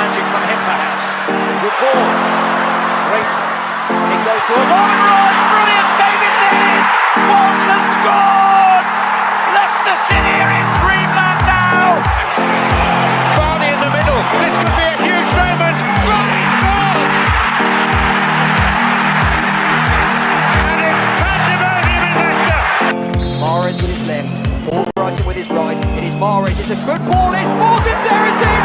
magic from him, perhaps. It's a good ball. Racing. And it goes towards Owen Roy. Brilliant save indeed. Wolves have scored. Leicester City are in dreamland now. Vardy in the middle. This could be a huge moment. Vardy scores. And it's pandemonium in Leicester. Mahrez with his left. Albrighton with his right. It is Mahrez. It's a good ball in. Morgan's there. It's in.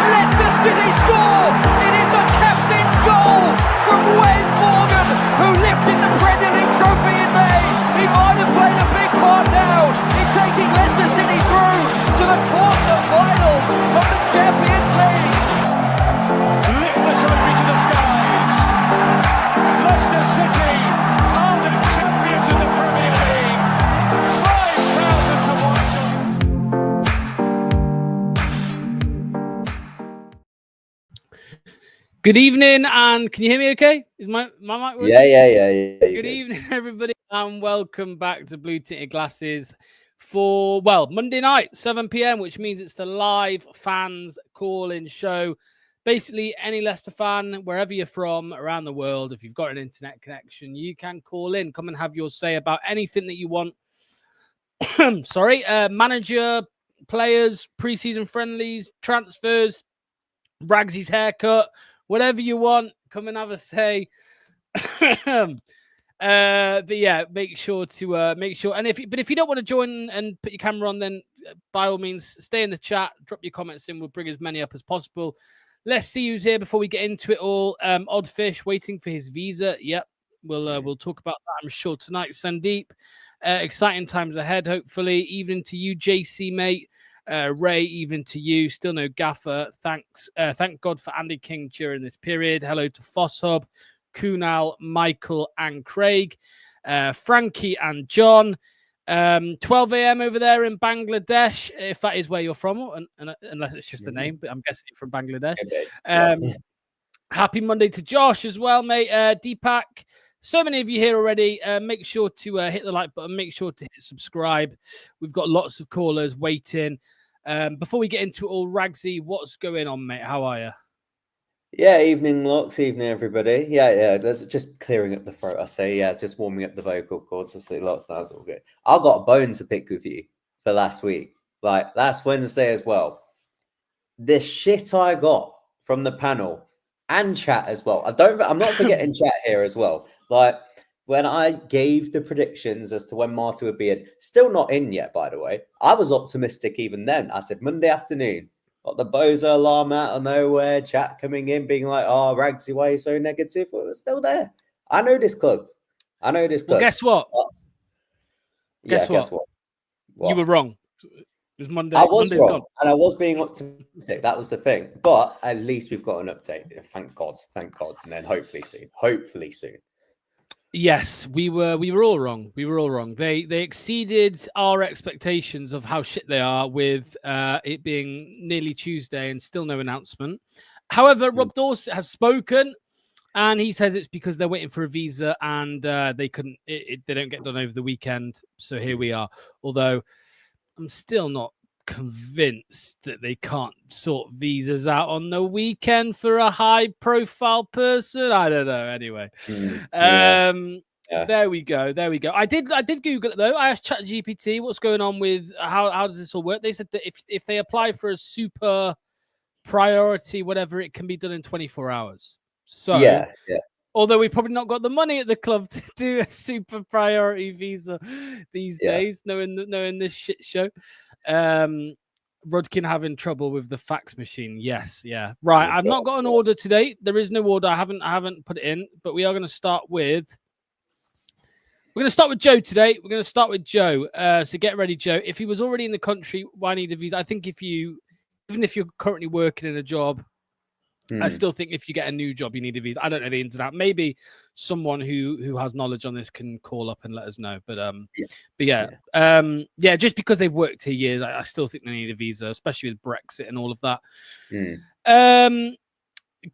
Leicester City score. It is a captain's goal from Wes Morgan, who lifted the Premier League trophy in May. He might have played a big part now in taking Leicester City through to the quarter-finals of the Champions League. Lift the trophy to the skies. Leicester City are the champions of the Premier League. 5,000 to 1. Good evening, and can you hear me okay? Is my mic working? Yeah. Good evening, everybody, and welcome back to Blue Tinted Glasses for, well, Monday night, 7 p.m., which means it's the live fans call-in show. Basically, any Leicester fan, wherever you're from around the world, if you've got an internet connection, you can call in, come and have your say about anything that you want. Sorry, manager, players, preseason friendlies, transfers, Ragsy's haircut, whatever you want, come and have a say. But yeah, make sure. And if you don't want to join and put your camera on, then by all means, stay in the chat, drop your comments in. We'll bring as many up as possible. Let's see who's here before we get into it all. Oddfish waiting for his visa. Yep, we'll talk about that, I'm sure, tonight. Sandeep, exciting times ahead. Hopefully, evening to you, JC mate. Ray, even to you. Still no gaffer. Thanks. Thank God for Andy King during this period. Hello to Foss Hub, Kunal, Michael, and Craig, Frankie, and John. 12 a.m. over there in Bangladesh, if that is where you're from, unless it's just a name, but I'm guessing you're from Bangladesh. Happy Monday to Josh as well, mate. Deepak. So many of you here already. Make sure to hit the like button. Make sure to hit subscribe. We've got lots of callers waiting. Before we get into it all, Ragsy, what's going on, mate? How are you? Yeah, evening, Locks. Evening, everybody. Yeah. Just clearing up the throat. I say, yeah, just warming up the vocal cords. I say, Locks, that's all good. I've got a bone to pick with you for last week. Like, last Wednesday as well. The shit I got from the panel and chat as well. I'm not forgetting chat here as well. Like, when I gave the predictions as to when Marta would be in, still not in yet, by the way. I was optimistic even then. I said Monday afternoon. Got the Bozo alarm out of nowhere, chat coming in, being like, oh, Ragsy, why are you so negative? Well, it's still there. I know this club. Well, guess what? Guess what? You were wrong. It was Monday. I was Monday's wrong, gone. and I was being optimistic. That was the thing. But at least we've got an update. Thank God. And then hopefully soon. Yes, we were all wrong. They exceeded our expectations of how shit they are with it being nearly Tuesday and still no announcement. However, Rob Dawson has spoken, and he says it's because they're waiting for a visa and they couldn't. They don't get done over the weekend. So here we are. Although I'm still not convinced that they can't sort visas out on the weekend for a high-profile person. I don't know. Anyway, There we go. I did Google it though. I asked ChatGPT what's going on with how does this all work. They said that if they apply for a super priority, whatever, it can be done in 24 hours. So yeah. Although we've probably not got the money at the club to do a super priority visa these days, knowing this shit show. Rudkin having trouble with the fax machine. Yes, yeah. Right. I've not got an order today. There is no order. I haven't put it in, but we are going to start with. We're going to start with Joe today. So get ready, Joe. If he was already in the country, why need a visa? I think even if you're currently working in a job, I still think if you get a new job, you need a visa. I don't know the ins and outs. Maybe someone who has knowledge on this can call up and let us know. Just because they've worked here years, I still think they need a visa, especially with Brexit and all of that.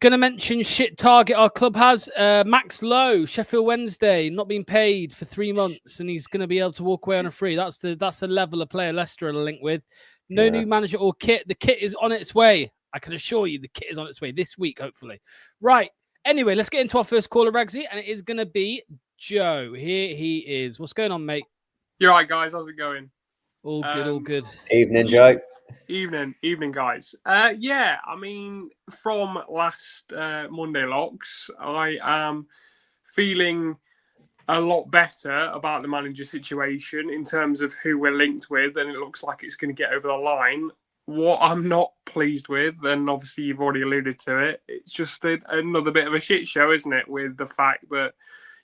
Gonna mention shit target our club has. Max Lowe, Sheffield Wednesday, not being paid for 3 months, and he's gonna be able to walk away on a free. That's the level of player Leicester are linked with. No new manager or kit. The kit is on its way. I can assure you the kit is on its way this week, hopefully. Right. Anyway, let's get into our first caller, Ragsy, and it is going to be Joe. Here he is. What's going on, mate? You're right, guys. How's it going? All good, all good. Evening, Joe. Evening, guys. Yeah, I mean, from last Monday locks, I am feeling a lot better about the manager situation in terms of who we're linked with, and it looks like it's going to get over the line. What I'm not pleased with, and obviously you've already alluded to it, it's just another bit of a shit show, isn't it? With the fact that,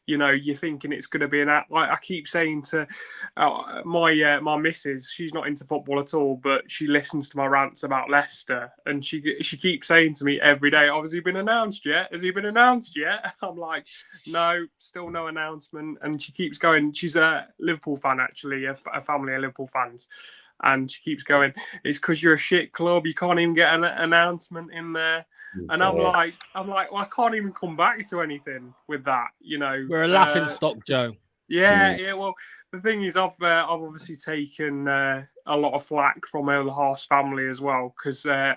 you know, you're thinking it's going to be like I keep saying to my missus, she's not into football at all, but she listens to my rants about Leicester, and she keeps saying to me every day, "Oh, has he been announced yet? Has he been announced yet?" I'm like, "No, still no announcement." And she keeps going. She's a Liverpool fan, actually, a family of Liverpool fans. And she keeps going, "It's because you're a shit club. You can't even get an announcement in there." And I'm like, well, I can't even come back to anything with that, you know. We're a laughing stock, Joe. Yeah. Well, the thing is, I've obviously taken a lot of flack from my other half's family as well, because I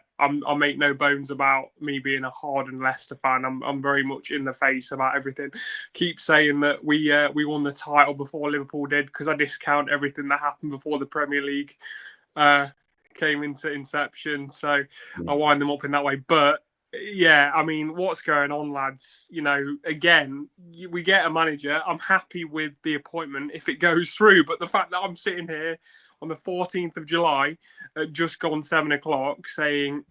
make no bones about me being a hardened Leicester fan. I'm very much in the face about everything. Keep saying that we won the title before Liverpool did, because I discount everything that happened before the Premier League came into inception. So I wind them up in that way. But yeah, I mean, what's going on, lads? You know, again, we get a manager. I'm happy with the appointment if it goes through. But the fact that I'm sitting here on the 14th of July, at just gone 7 o'clock, saying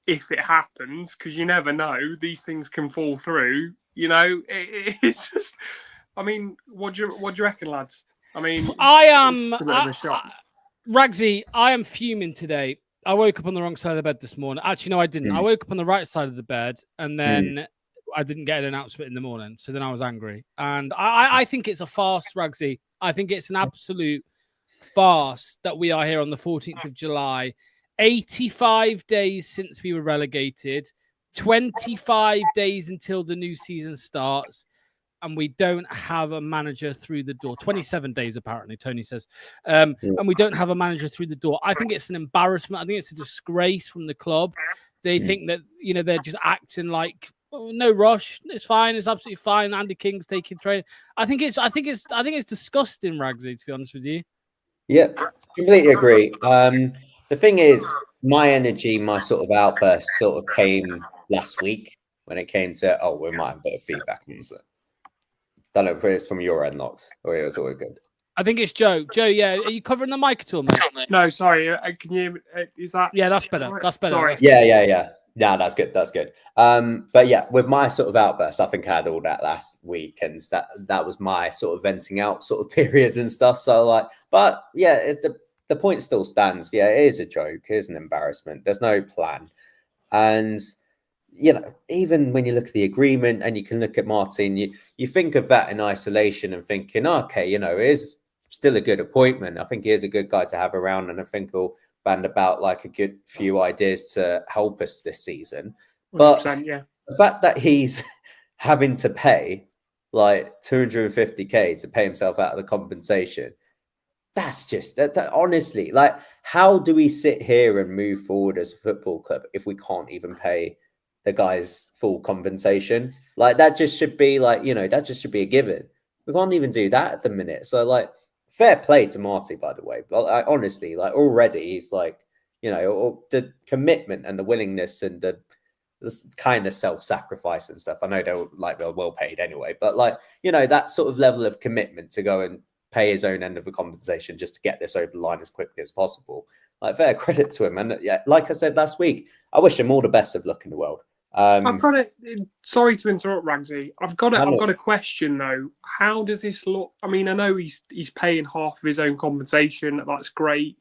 if it happens, because you never know, these things can fall through. You know, it's just. I mean, what do you reckon, lads? I mean, I am it's a bit of a shock. Ragsy, I am fuming today. I woke up on the wrong side of the bed this morning. Actually, no, I didn't. I woke up on the right side of the bed, and then I didn't get an announcement in the morning. So then I was angry. And I think it's a farce, Ragsy. I think it's an absolute farce that we are here on the 14th of July. 85 days since we were relegated. 25 days until the new season starts. And we don't have a manager through the door. 27 days, apparently, Tony says. And we don't have a manager through the door. I think it's an embarrassment. I think it's a disgrace from the club. They think that, you know, they're just acting like, oh, no rush. It's fine. It's absolutely fine. Andy King's taking training. I think it's disgusting, Ragsy, to be honest with you. Yeah, completely agree. The thing is, my energy, my sort of outburst sort of came last week when it came to, we might have a bit of feedback on it. Don't know if it's from your end, Knox, or it was all good. I think it's Joe. Joe, yeah. Are you covering the mic at all, mate? No, sorry. Can you? Is that? Yeah, that's better. That's better. Sorry. Yeah. No, that's good. That's good. But yeah, with my sort of outburst, I think I had all that last week, and that was my sort of venting out sort of periods and stuff. So like, but yeah, the point still stands. Yeah, it is a joke. It is an embarrassment. There's no plan, and you know, even when you look at the agreement and you can look at Martin, you think of that in isolation and thinking, okay, you know, it is still a good appointment. I think he is a good guy to have around, and I think he'll band about like a good few ideas to help us this season. But yeah, the fact that he's having to pay like 250k to pay himself out of the compensation, that's just that honestly, like, how do we sit here and move forward as a football club if we can't even pay the guy's full compensation? Like, that just should be like, you know, that just should be a given. We can't even do that at the minute. So like, fair play to Marty, by the way. But honestly, like, already he's like, you know, the commitment and the willingness and the kind of self-sacrifice and stuff. I know they're well paid anyway, but like, you know, that sort of level of commitment to go and pay his own end of the compensation just to get this over the line as quickly as possible. Like, fair credit to him. And yeah, like I said last week, I wish him all the best of luck in the world. I've got it. Sorry to interrupt, Ragsy. I've got a question though. How does this look? I mean, I know he's paying half of his own compensation. That's great.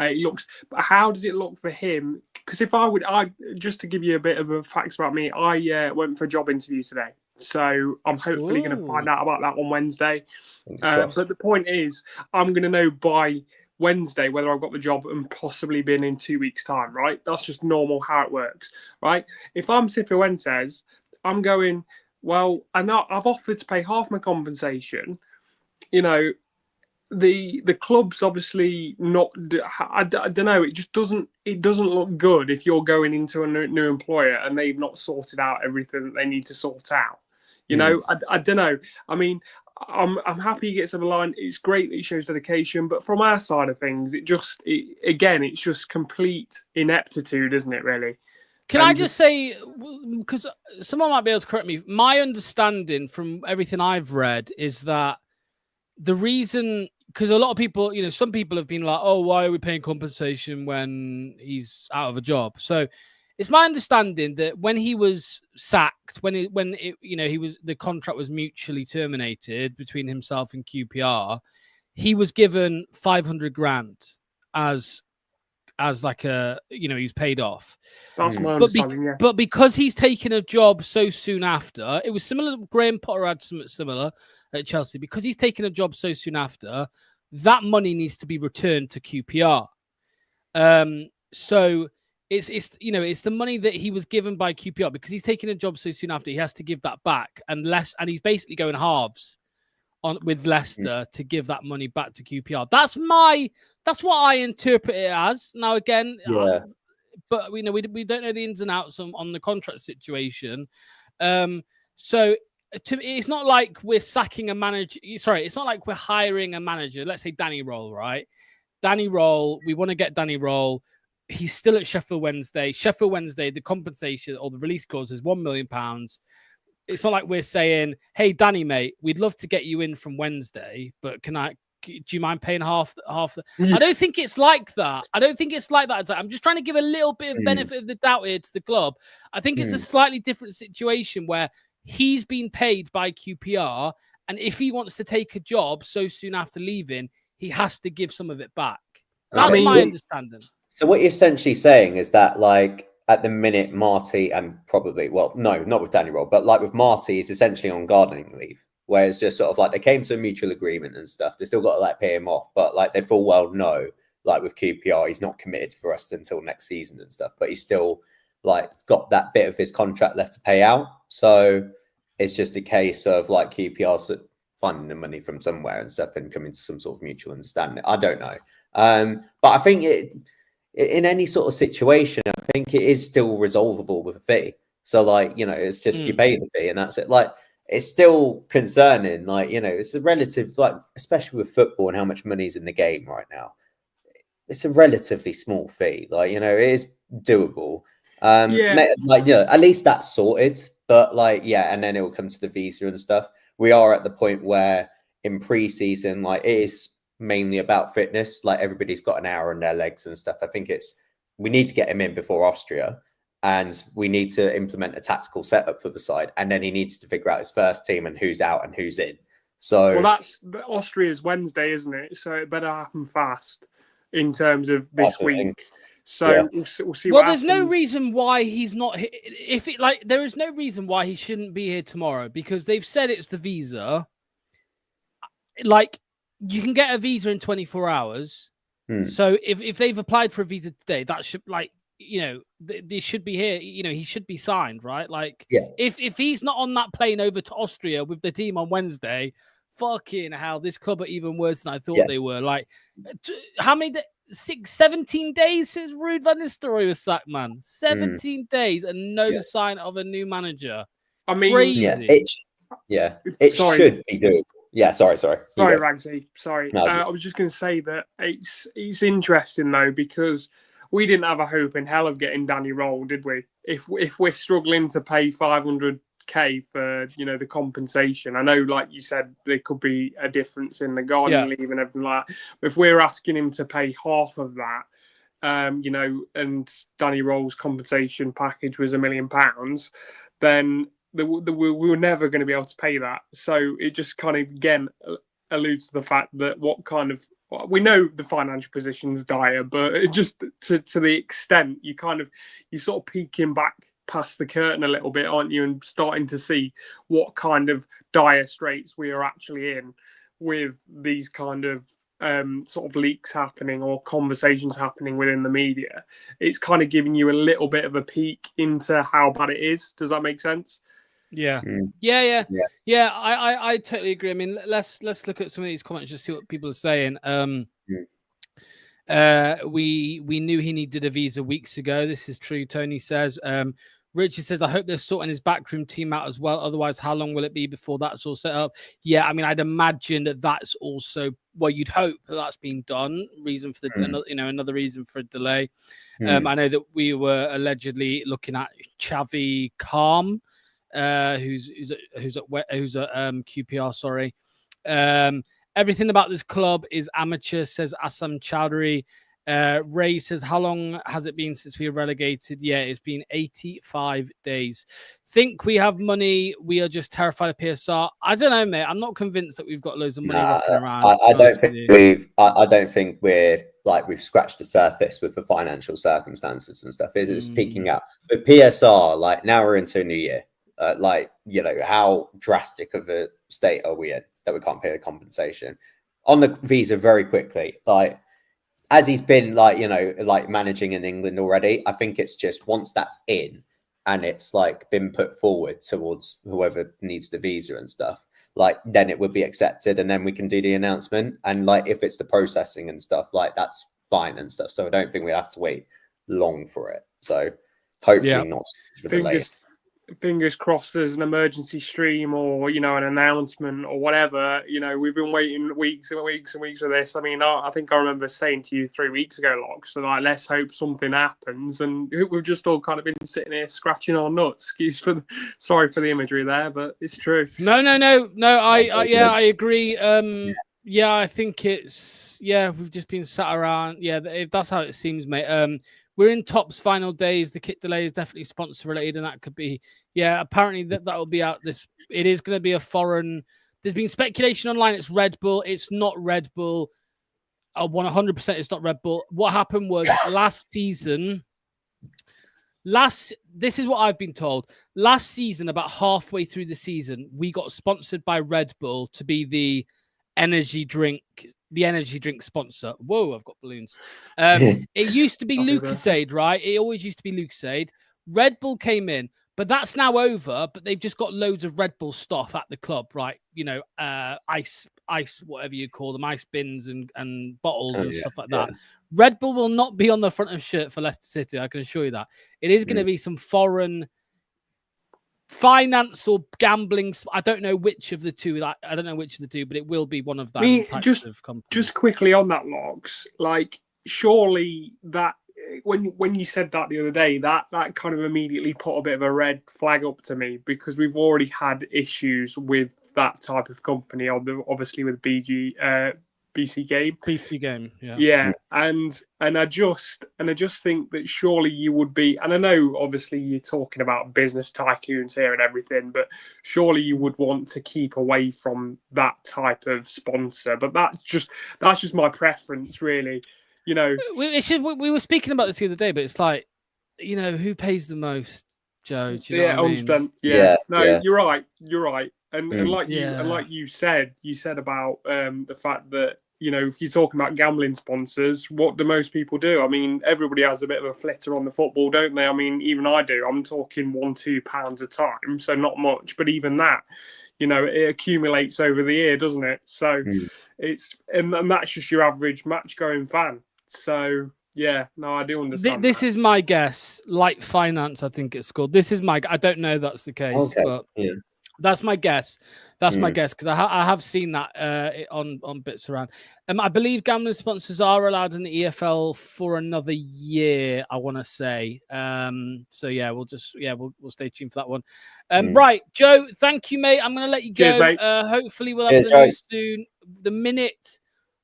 It looks, but how does it look for him? Because if I just to give you a bit of a facts about me, I went for a job interview today, so I'm hopefully going to find out about that on Wednesday. But the point is, I'm going to know by Wednesday whether I've got the job and possibly been in 2 weeks' time, right? That's just normal how it works, right? If I'm Cifuentes, I'm going, well, I know I've offered to pay half my compensation, you know, the club's obviously not. I don't know. It just doesn't look good if you're going into a new employer and they've not sorted out everything that they need to sort out. You know, I don't know. I mean, I'm happy he gets over the line. It's great that he shows dedication, but from our side of things, it's just complete ineptitude, isn't it? Really. Can I just say, because someone might be able to correct me, my understanding from everything I've read is that the reason, because a lot of people, some people have been like, oh, why are we paying compensation when he's out of a job? So it's my understanding that when he was sacked, the contract was mutually terminated between himself and QPR, he was given 500 grand as like he's paid off. That's my understanding, yeah. But because he's taken a job so soon after, it was similar. Graham Potter had something similar at Chelsea. Because he's taken a job so soon after, that money needs to be returned to QPR. So it's the money that he was given by QPR because he's taken a job so soon after. He has to give that back, and he's basically going halves with Leicester to give that money back to QPR. That's what I interpret it as. Now again, but we don't know the ins and outs on the contract situation. So it's not like we're sacking a manager. Sorry, it's not like we're hiring a manager. Let's say Danny Roll, right? Danny Roll, we want to get Danny Roll. He's still at Sheffield Wednesday. Sheffield Wednesday, the compensation or the release clause is £1 million. It's not like we're saying, hey, Danny, mate, we'd love to get you in from Wednesday, but do you mind paying half? I don't think it's like that. I'm just trying to give a little bit of benefit of the doubt here to the club. I think it's a slightly different situation where he's been paid by QPR, and if he wants to take a job so soon after leaving, he has to give some of it back. That's my understanding. So what you're essentially saying is that, like, at the minute, Marty and probably, well, no, not with Danny Roll, but like with Marty, is essentially on gardening leave, where it's just sort of like they came to a mutual agreement and stuff. They still got to like pay him off, but like they full well know, like with QPR, he's not committed for us until next season and stuff, but he's still like got that bit of his contract left to pay out. So it's just a case of like QPR finding the money from somewhere and stuff and coming to some sort of mutual understanding. I don't know. But I think in any sort of situation, I think it is still resolvable with a fee. So like, it's just you pay the fee and that's it. Like, it's still concerning. Like, it's a relative, like, especially with football and how much money's in the game right now. It's a relatively small fee. Like, it is doable. At least that's sorted. But like, and then it will come to the visa and stuff. We are at the point where in pre-season, like, it is mainly about fitness. Like, everybody's got an hour on their legs and stuff. I think we need to get him in before Austria, and we need to implement a tactical setup for the side, and then he needs to figure out his first team and who's out and who's in. So, well, that's Austria's Wednesday, isn't it? So it better happen fast in terms of this week. So we'll see. Well, there's no reason why he's not. There is no reason why he shouldn't be here tomorrow, because they've said it's the visa. Like, you can get a visa in 24 hours. So if they've applied for a visa today, that should, like, they should be here. He should be signed, right? Like, if he's not on that plane over to Austria with the team on Wednesday, fucking hell, this club are even worse than I thought they were. Like, how many 17 days since Ruud van Nistelrooy was sacked, man. 17 days and no sign of a new manager. I mean, crazy. It should be doable. Yeah, sorry. Sorry, Ragsy. Sorry. No, I was just going to say that it's interesting, though, because we didn't have a hope in hell of getting Danny Roll, did we? If we're struggling to pay 500k for, the compensation, I know, like you said, there could be a difference in the garden leave and everything like that. But if we're asking him to pay half of that, and Danny Roll's compensation package was £1 million, then we were never going to be able to pay that. So it just kind of, again, alludes to the fact that we know the financial position's dire, but it just to the extent you sort of peeking back past the curtain a little bit, aren't you, and starting to see what kind of dire straits we are actually in with these kind of sort of leaks happening or conversations happening within the media. It's kind of giving you a little bit of a peek into how bad it is. Does that make sense? Yeah. Mm. Yeah. Yeah. I totally agree. I mean, let's look at some of these comments, just see what people are saying. We knew he needed a visa weeks ago. This is true. Tony says. Richard says, I hope they're sorting his backroom team out as well. Otherwise, how long will it be before that's all set up? Yeah, I mean, I'd imagine that that's also, well, you'd hope that that's been done. Reason for the, another reason for a delay. I know that we were allegedly looking at Xavi Calm, who's at QPR. Sorry. Everything about this club is amateur, says Assam Chowdhury. Ray says, how long has it been since we were relegated? Yeah, it's been 85 days. Think we have money. We are just terrified of PSR. I don't know, mate. I'm not convinced that we've got loads of money rocking around. I don't think we're like we've scratched the surface with the financial circumstances and stuff. It's peaking out. But PSR, like now we're into a new year. How drastic of a state are we in that we can't pay the compensation on the visa very quickly? Like, as he's been managing in England already, I think it's just once that's in and it's like been put forward towards whoever needs the visa and stuff, like then it would be accepted and then we can do the announcement. And like if it's the processing and stuff, like that's fine and stuff. So I don't think we have to wait long for it. So hopefully not for delay. Fingers crossed there's an emergency stream or, an announcement or whatever. We've been waiting weeks and weeks and weeks for this. I mean, I think I remember saying to you 3 weeks ago, Locke, so like, let's hope something happens. And we've just all kind of been sitting here scratching our nuts. Sorry for the imagery there, but it's true. No. I agree. I think we've just been sat around. Yeah, if that's how it seems, mate. We're in Top's final days. The kit delay is definitely sponsor related, and that could be, apparently that will be out. It is going to be a foreign. There's been speculation online. It's Red Bull. It's not Red Bull. 100%. It's not Red Bull. What happened was last season. This is what I've been told. Last season, about halfway through the season, we got sponsored by Red Bull to be the energy drink sponsor. Whoa, I've got balloons. It used to be Lucasade, right? It always used to be Lucasade. Red Bull came in, but that's now over. But they've just got loads of Red Bull stuff at the club, right? Ice, whatever you call them, ice bins and bottles and stuff like that. Red Bull will not be on the front of shirt for Leicester City. I can assure you that. It is going to be some foreign finance or gambling. I don't know which of the two. But it will be one of that. Of companies. Just quickly on that, Logs. Like, surely that when you said that the other day, that kind of immediately put a bit of a red flag up to me, because we've already had issues with that type of company. Obviously with BC Game, yeah. And I just think that surely you would be, and I know obviously you're talking about business tycoons here and everything, but surely you would want to keep away from that type of sponsor. But that's just my preference, really. We were speaking about this the other day, but it's like, who pays the most, Joe? Do you know what I mean? 100%. Yeah. You're right. And like you said about the fact that, if you're talking about gambling sponsors, what do most people do? I mean, everybody has a bit of a flitter on the football, don't they? I mean, even I do. I'm talking £1-2 a time, so not much. But even that, it accumulates over the year, doesn't it? So it's and that's just your average match-going fan. So yeah, no, I do understand. This is my guess. Light Finance, I think it's called. This is I don't know that's the case, but that's my guess. That's my guess, because I have seen that on bits around. I believe gambling sponsors are allowed in the EFL for another year, I want to say. So yeah, we'll stay tuned for that one. Right, Joe, thank you, mate. I'm going to let you go. Cheers, hopefully we'll have the news soon.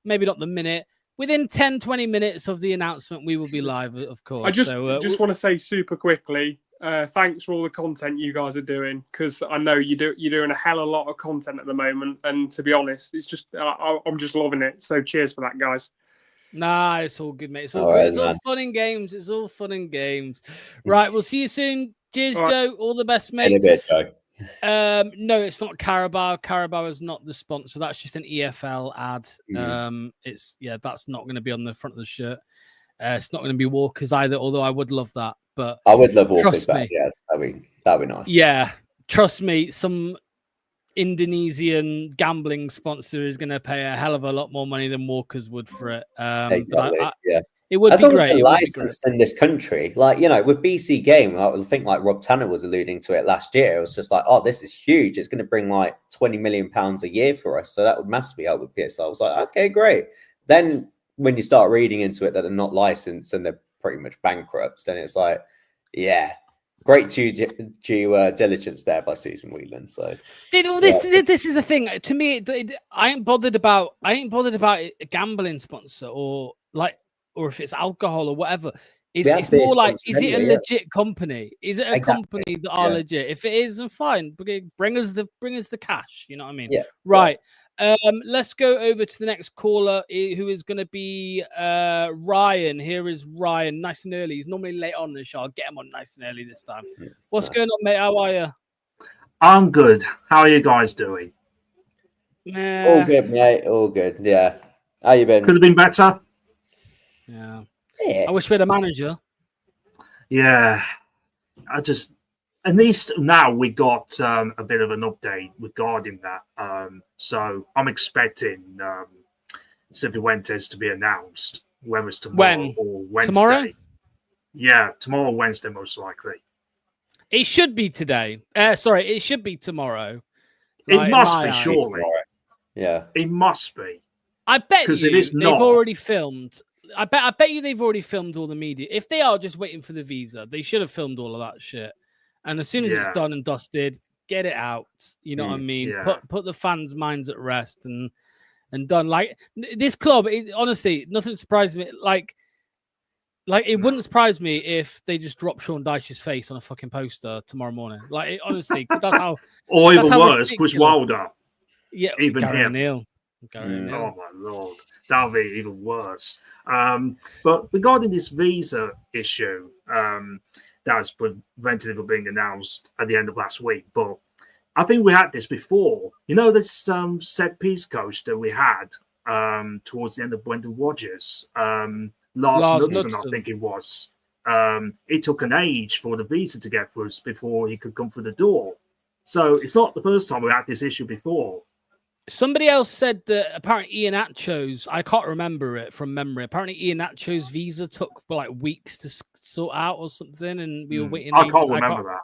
Maybe not the minute. Within 10-20 minutes of the announcement, we will be live, of course. I just want to say super quickly, thanks for all the content you guys are doing, because I know you're doing a hell of a lot of content at the moment, and to be honest, it's just I'm just loving it. So cheers for that, guys. Nah, it's all good, mate. It's all good. It's all fun and games. It's all fun and games. Right, we'll see you soon. Cheers, Joe. All the best, mate. In a bit, Joe. No, it's not Carabao. Carabao is not the sponsor. That's just an EFL ad. That's not going to be on the front of the shirt. It's not going to be Walkers either, although I would love that. But I would love Walkers trust back. me. Yeah, that'd be nice. Yeah, trust me, some Indonesian gambling sponsor is going to pay a hell of a lot more money than Walkers would for it. Exactly. But Yeah. it would As be long as great. they're It would be great. licensed in this country, like, you know, with BC Game, I think like Rob Tanner was alluding to it last year. It was just like, oh, this is huge. It's going to bring like £20 million a year for us. So that would massively help with PSL. I was like, okay, great. Then when you start reading into it that they're not licensed and they're pretty much bankrupt, then it's like, yeah, great due diligence there by Susan Whelan. So this is the thing. To me, I ain't bothered about a gambling sponsor or if it's alcohol or whatever. It's more like, is it a legit company? Is it a company that are legit? If it is, then fine. Bring us the cash. You know what I mean? Yeah. Right. Let's go over to the next caller, who is going to be Ryan. Here is Ryan, nice and early. He's normally late on the show. I'll get him on nice and early this time. What's going on, mate? How are you? I'm good. How are you guys doing? All good, mate. All good. Yeah. How you been? Could have been better. Yeah. I wish we had a manager. Yeah. At least now we got a bit of an update regarding that. So I'm expecting Cifuentes to be announced, whether it's tomorrow or Wednesday. Tomorrow? Yeah, tomorrow or Wednesday, most likely. It should be today. Sorry, it should be tomorrow. It must be, surely. Yeah. It must be. I bet you they've already filmed. I bet you they've already filmed all the media. If they are just waiting for the visa, they should have filmed all of that shit. And as soon as it's done and dusted, get it out. You know what I mean? Yeah. Put the fans' minds at rest and done. Like this club, honestly, nothing surprised me. Like it wouldn't surprise me if they just drop Sean Dyche's face on a fucking poster tomorrow morning. Like honestly, that's how. Or even worse, Chris Wilder. Yeah, even Gary him. O'Neill. Oh my lord, that'll be even worse. But regarding this visa issue, that was prevented from being announced at the end of last week. But I think we had this before. You know, this set piece coach that we had towards the end of Brendan Rodgers, Lars Knudsen, I think it was. It took an age for the visa to get through us before he could come through the door. So it's not the first time we had this issue before. Somebody else said that apparently Ian Atcho's, I can't remember it from memory. Apparently Ian Atcho's visa took like weeks to sort out or something, and we were waiting. I can't remember that.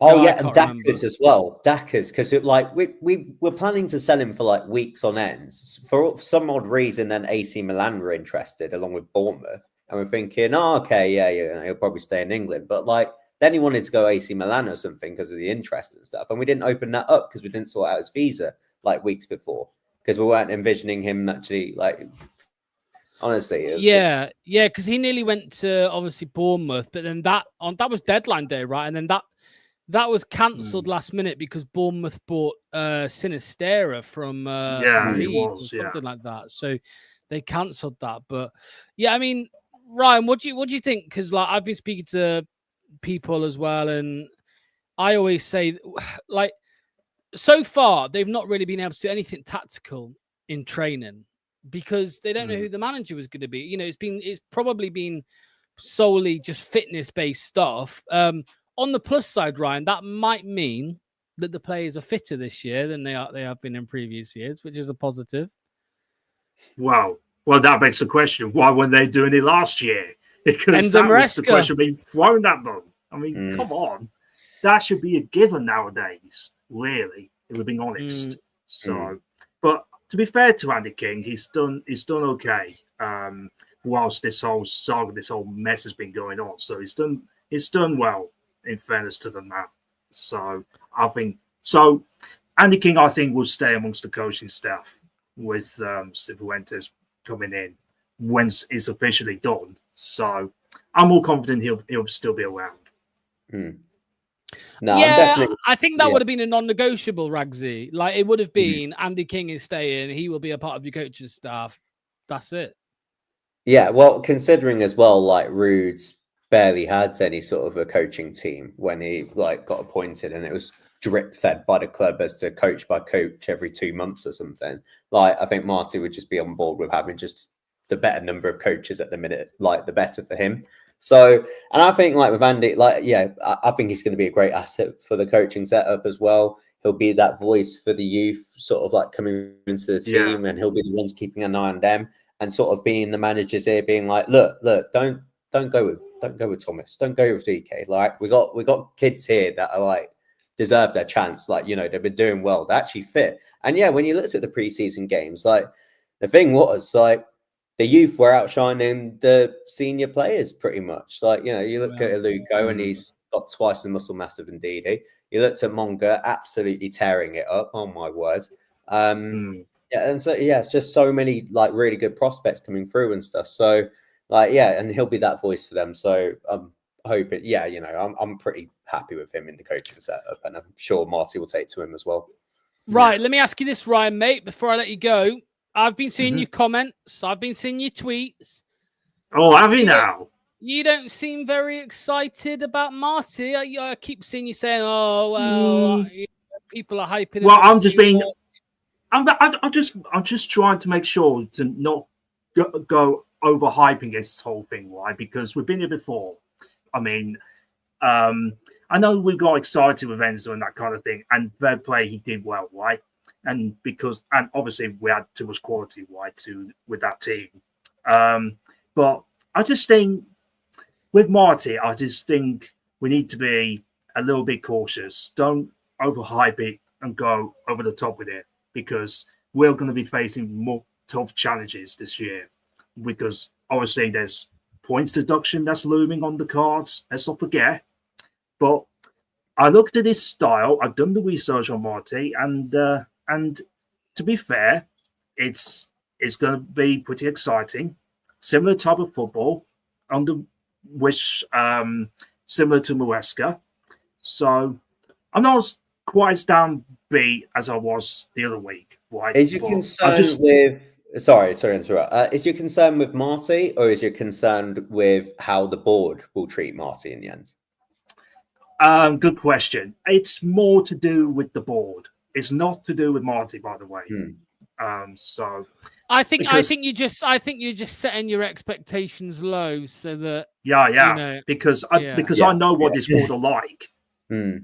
Oh, yeah, and Daka's as well. Daka's, because we were planning to sell him for like weeks on ends. For some odd reason, then AC Milan were interested along with Bournemouth. And we're thinking, oh, okay, yeah, he'll probably stay in England. But like, then he wanted to go AC Milan or something because of the interest and stuff. And we didn't open that up because we didn't sort out his visa like weeks before, because we weren't envisioning him actually, like, honestly. Yeah, because he nearly went to obviously Bournemouth, but then that was deadline day, right? And then that was cancelled last minute because Bournemouth bought Sinistera from Leeds or something like that. So they cancelled that. But yeah, I mean, Ryan, what do you think? Because like I've been speaking to people as well, and I always say, like, so far they've not really been able to do anything tactical in training because they don't know who the manager was going to be. You know, it's probably been solely just fitness based stuff. On the plus side, Ryan, that might mean that the players are fitter this year than they have been in previous years, which is a positive. Wow. Well, that begs the question: why weren't they doing it last year? Because that was the question being thrown at them. I mean, come on, that should be a given nowadays. Really, if we're being honest. But to be fair to Andy King, he's done okay. Whilst this whole saga, this whole mess has been going on, so he's done well. In fairness to the man, so I think so. Andy King, I think, will stay amongst the coaching staff with Cifuentes coming in when it's officially done. So I'm more confident he'll still be around. No, yeah, I think that would have been a non-negotiable, Ragsy. Like it would have been Andy King is staying. He will be a part of your coaching staff. That's it. Yeah, well, considering as well, like Rude's barely had any sort of a coaching team when he like got appointed, and it was drip fed by the club as to coach by coach every 2 months or something. Like I think Marty would just be on board with having just the better number of coaches at the minute, like the better for him. So, and I think like with Andy, like, yeah, I think he's going to be a great asset for the coaching setup as well. He'll be that voice for the youth, sort of like coming into the team, and he'll be the ones keeping an eye on them and sort of being the managers here, being like, look, don't go with Thomas, don't go with DK. Like we got kids here that are like deserve their chance. Like, you know, they've been doing well, they're actually fit. And yeah, when you looked at the preseason games, like the thing was like the youth were outshining the senior players pretty much. Like, you know, you look at Luco and he's got twice the muscle mass of Ndidi. You looked at Monga, absolutely tearing it up. Oh my word. Yeah, and so yeah, it's just so many like really good prospects coming through and stuff. So like, yeah, and he'll be that voice for them. So I hope it. Yeah, you know, I'm pretty happy with him in the coaching setup, and I'm sure Marty will take to him as well. Right, let me ask you this, Ryan, mate, before I let you go. I've been seeing your comments. I've been seeing your tweets. Oh, have you now? You don't seem very excited about Marty. I keep seeing you saying, "Oh, well, people are hyping." Well, I'm just being. I'm just trying to make sure to not go overhyping this whole thing, right? Because we've been here before. I mean, I know we got excited with Enzo and that kind of thing, and fair play, he did well, right? And obviously we had too much quality, right, with that team. But I just think with Marty, I just think we need to be a little bit cautious. Don't overhype it and go over the top with it, because we're going to be facing more tough challenges this year. Because obviously there's points deduction that's looming on the cards. Let's not forget. But I looked at his style. I've done the research on Marty, and to be fair, it's going to be pretty exciting. Similar type of football, under which similar to Muesca. So I'm not quite as downbeat as I was the other week. Right? Is your concern with? Sorry to interrupt. Is your concern with Marty, or is your concern with how the board will treat Marty in the end? Good question. It's more to do with the board. It's not to do with Marty, by the way. So I think you're just setting your expectations low so that you know, because I know what this board are like.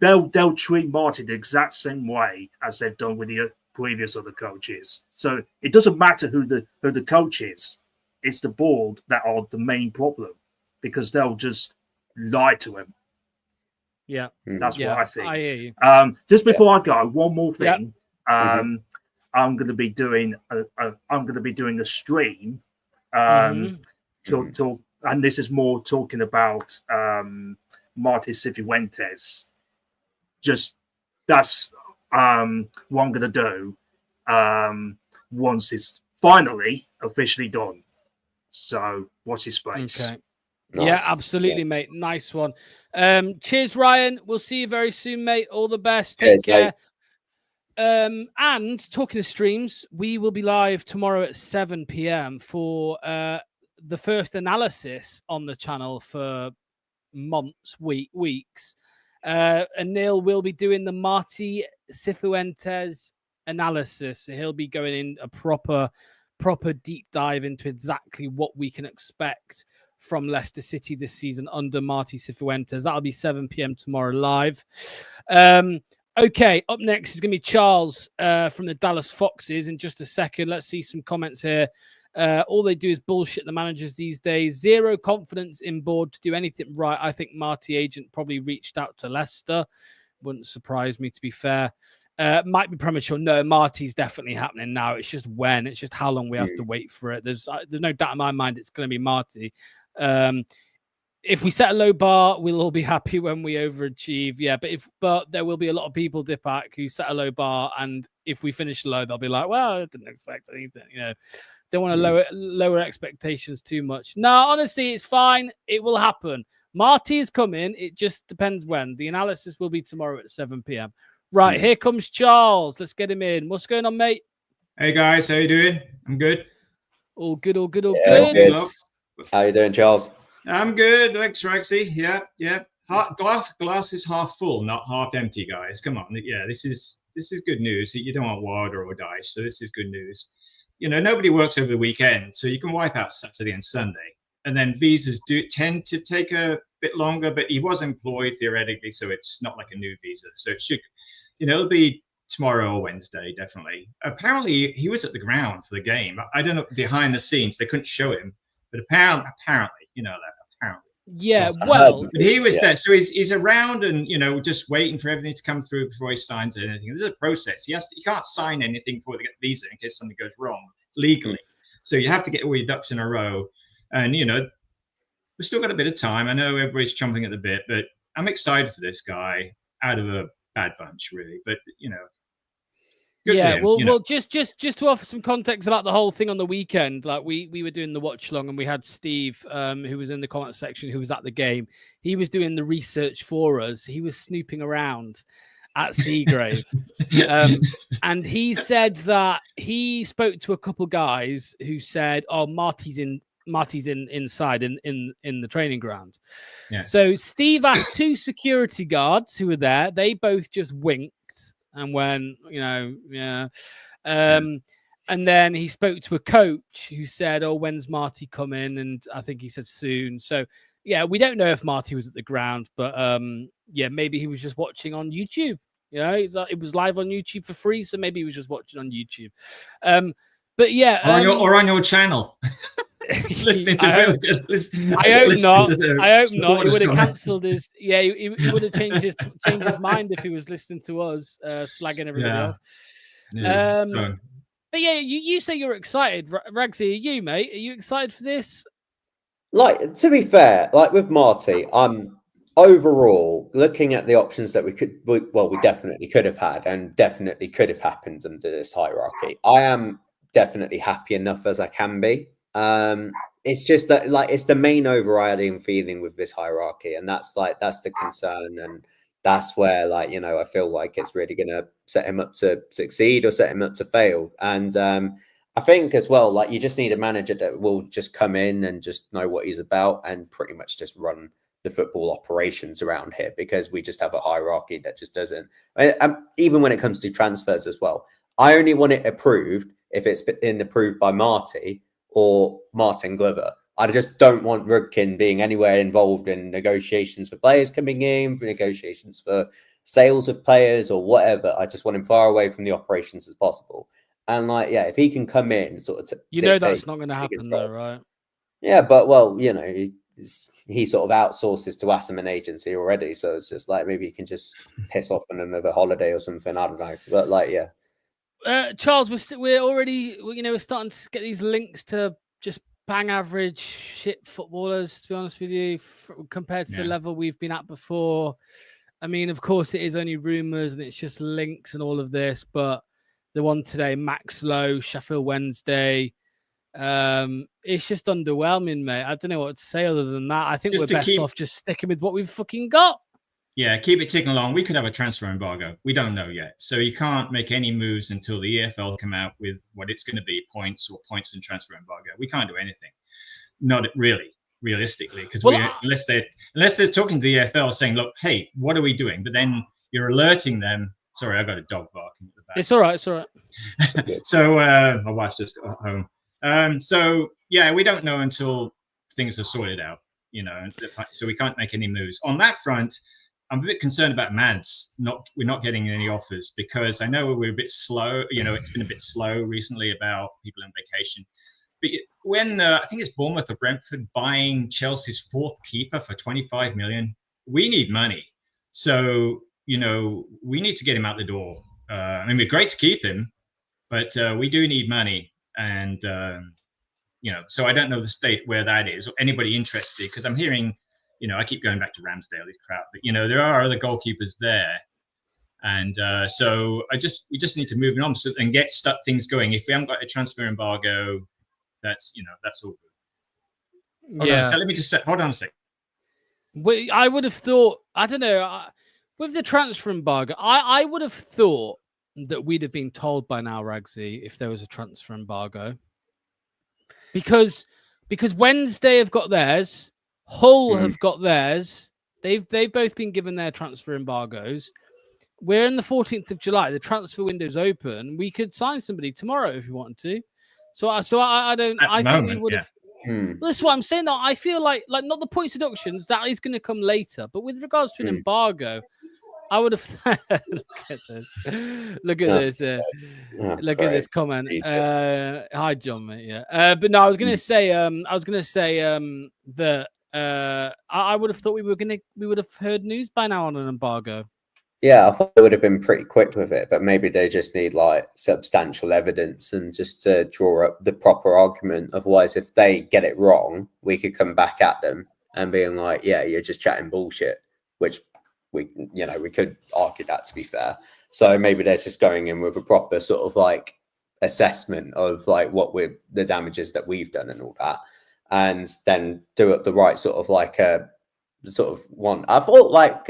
They'll treat Marty the exact same way as they've done with the previous other coaches. So it doesn't matter who the coach is. It's the board that are the main problem, because they'll just lie to him. Yeah, that's what I think. I hear you. Just before I go, one more thing. I'm going to be doing a stream. Talk, and this is more talking about Marty Cifuentes. Just that's what I'm going to do once it's finally officially done. So watch his space. Okay. Nice. Yeah, absolutely, mate. Nice one. Cheers, Ryan. We'll see you very soon, mate. All the best. Take care. And talking of streams, we will be live tomorrow at 7 p.m. for the first analysis on the channel for months, weeks. And Neil will be doing the Marty Cifuentes analysis. So he'll be going in a proper deep dive into exactly what we can expect from Leicester City this season under Marty Cifuentes. That'll be 7 p.m. tomorrow live. Okay, up next is going to be Charles from the Dallas Foxes in just a second. Let's see some comments here. All they do is bullshit the managers these days. Zero confidence in board to do anything right. I think Marty agent probably reached out to Leicester. Wouldn't surprise me, to be fair. Might be premature. No, Marty's definitely happening now. It's just when. It's just how long we have to wait for it. There's no doubt in my mind it's going to be Marty. If we set a low bar, we'll all be happy when we overachieve. Yeah, but there will be a lot of people, Dipak, who set a low bar, and if we finish low, they'll be like, "Well, I didn't expect anything." You know, don't want to lower expectations too much. No, honestly, it's fine. It will happen. Marty is coming. It just depends when. The analysis will be tomorrow at 7 p.m. Right, here comes Charles. Let's get him in. What's going on, mate? Hey guys, how you doing? I'm good. All good. Good. How you doing, Charles? I'm good. Thanks, Rexy. Yeah. Glass is half full, not half empty, guys. Come on. Yeah, this is good news. You don't want water or dice, so this is good news. You know, nobody works over the weekend, so you can wipe out Saturday and Sunday. and then visas do tend to take a bit longer. But he was employed theoretically, so it's not like a new visa. So it should, it'll be tomorrow or Wednesday, definitely. Apparently, he was at the ground for the game. I don't know, behind the scenes, they couldn't show him, but apparently, apparently. Yeah, well, but he was there, so he's around and just waiting for everything to come through before he signs anything. There's a process. He can't sign anything before they get the visa in case something goes wrong legally. So you have to get all your ducks in a row, and we've still got a bit of time. I know everybody's chomping at the bit, but I'm excited for this guy out of a bad bunch, really. But well, just to offer some context about the whole thing on the weekend, like we were doing the watch along and we had Steve, who was in the comment section, who was at the game. He was doing the research for us. He was snooping around at Seagrave, and he said that he spoke to a couple guys who said, "Oh, Marty's inside in the training ground." Yeah. So Steve asked 2 security guards who were there. They both just winked and went, and then he spoke to a coach who said, "Oh, when's Marty coming?" And I think he said soon. So yeah, we don't know if Marty was at the ground, but maybe he was just watching on YouTube. It was live on YouTube for free, so maybe he was just watching on YouTube. But yeah, or on your channel. Listening to I hope not. I hope not. He would have cancelled his. Yeah, he would have changed his mind if he was listening to us slagging everybody off. Yeah. But yeah, you say you're excited, Ragsy. Are you, mate? Are you excited for this? Like, to be fair, like with Marty, I'm overall looking at the options that we definitely could have had and definitely could have happened under this hierarchy. I am definitely happy enough as I can be. It's just that, like, it's the main overriding feeling with this hierarchy, and that's the concern, and that's where, like, I feel like it's really gonna set him up to succeed or set him up to fail. And I think as well, like, you just need a manager that will just come in and just know what he's about and pretty much just run the football operations around here, because we just have a hierarchy that just doesn't. Even when it comes to transfers as well, I only want it approved if it's been approved by Marty or Martin Glover. I just don't want Rudkin being anywhere involved in negotiations for players coming in, for negotiations for sales of players or whatever. I just want him far away from the operations as possible. And if he can come in, sort of, that's not going to happen though, right? Yeah, but he sort of outsources to Asserman Agency already, so it's just like maybe he can just piss off on another holiday or something. I don't know, but Charles, we're already we're starting to get these links to just bang average shit footballers, to be honest with you, compared to the level we've been at before. I mean, of course, it is only rumours and it's just links and all of this, but the one today, Max Lowe, Sheffield Wednesday, it's just underwhelming, mate. I don't know what to say other than that. I think we're best off just sticking with what we've fucking got. Yeah, keep it ticking along. We could have a transfer embargo. We don't know yet. So you can't make any moves until the EFL come out with what it's going to be, points and transfer embargo. We can't do anything. Not really, realistically, because unless they're talking to the EFL saying, look, hey, what are we doing? But then you're alerting them. Sorry, I got a dog barking at the back. It's all right. It's all right. So my wife just got home. So yeah, we don't know until things are sorted out, so we can't make any moves. On that front, I'm a bit concerned about Mads. We're not getting any offers, because I know we're a bit slow. It's been a bit slow recently about people on vacation. But when I think it's Bournemouth or Brentford buying Chelsea's 4th keeper for 25 million, we need money. So we need to get him out the door. I mean, we're great to keep him, but we do need money. And so I don't know the state where that is, or anybody interested, because I'm hearing. I keep going back to Ramsdale, this crap, but there are other goalkeepers there, and so we just need to move on and get things going. If we haven't got a transfer embargo, that's all good. Let me just hold on a sec. I would have thought, I don't know, with the transfer embargo, I would have thought that we'd have been told by now, Ragsy, if there was a transfer embargo, because Wednesday have got theirs. Hull have got theirs. They've both been given their transfer embargoes. We're in the 14th of July. The transfer window's open. We could sign somebody tomorrow if we wanted to. So I don't. I think we would have. This is what I'm saying. Though I feel like not the points deductions, that is going to come later, but with regards to an embargo, I would have. Look at this. Look at this. Look at this comment. Hi, John, mate. Yeah. But no, I was gonna say. That. I would have thought we would have heard news by now on an embargo. Yeah, I thought they would have been pretty quick with it, but maybe they just need like substantial evidence and just to draw up the proper argument. Otherwise, if they get it wrong, we could come back at them and being like, "Yeah, you're just chatting bullshit," which we could argue that, to be fair. So maybe they're just going in with a proper sort of like assessment of like the damages that we've done and all that, and then do it the right sort of like a sort of one. I thought like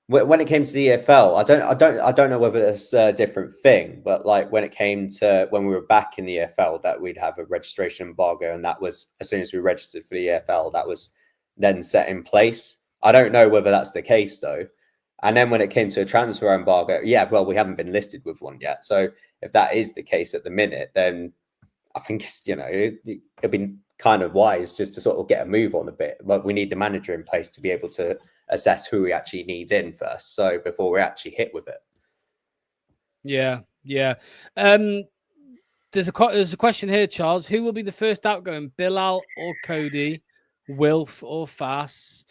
when it came to the EFL, I don't know whether it's a different thing, but like when it came to when we were back in the EFL, that we'd have a registration embargo, and that was as soon as we registered for the EFL, that was then set in place. I don't know whether that's the case though. And then when it came to a transfer embargo, well, we haven't been listed with one yet. So if that is the case at the minute, then I think it's, it'd be kind of wise just to sort of get a move on a bit. But we need the manager in place to be able to assess who we actually need in first. So before we actually hit with it. Yeah. There's a question here, Charles. Who will be the first outgoing? Bilal or Cody? Wilf or Fass?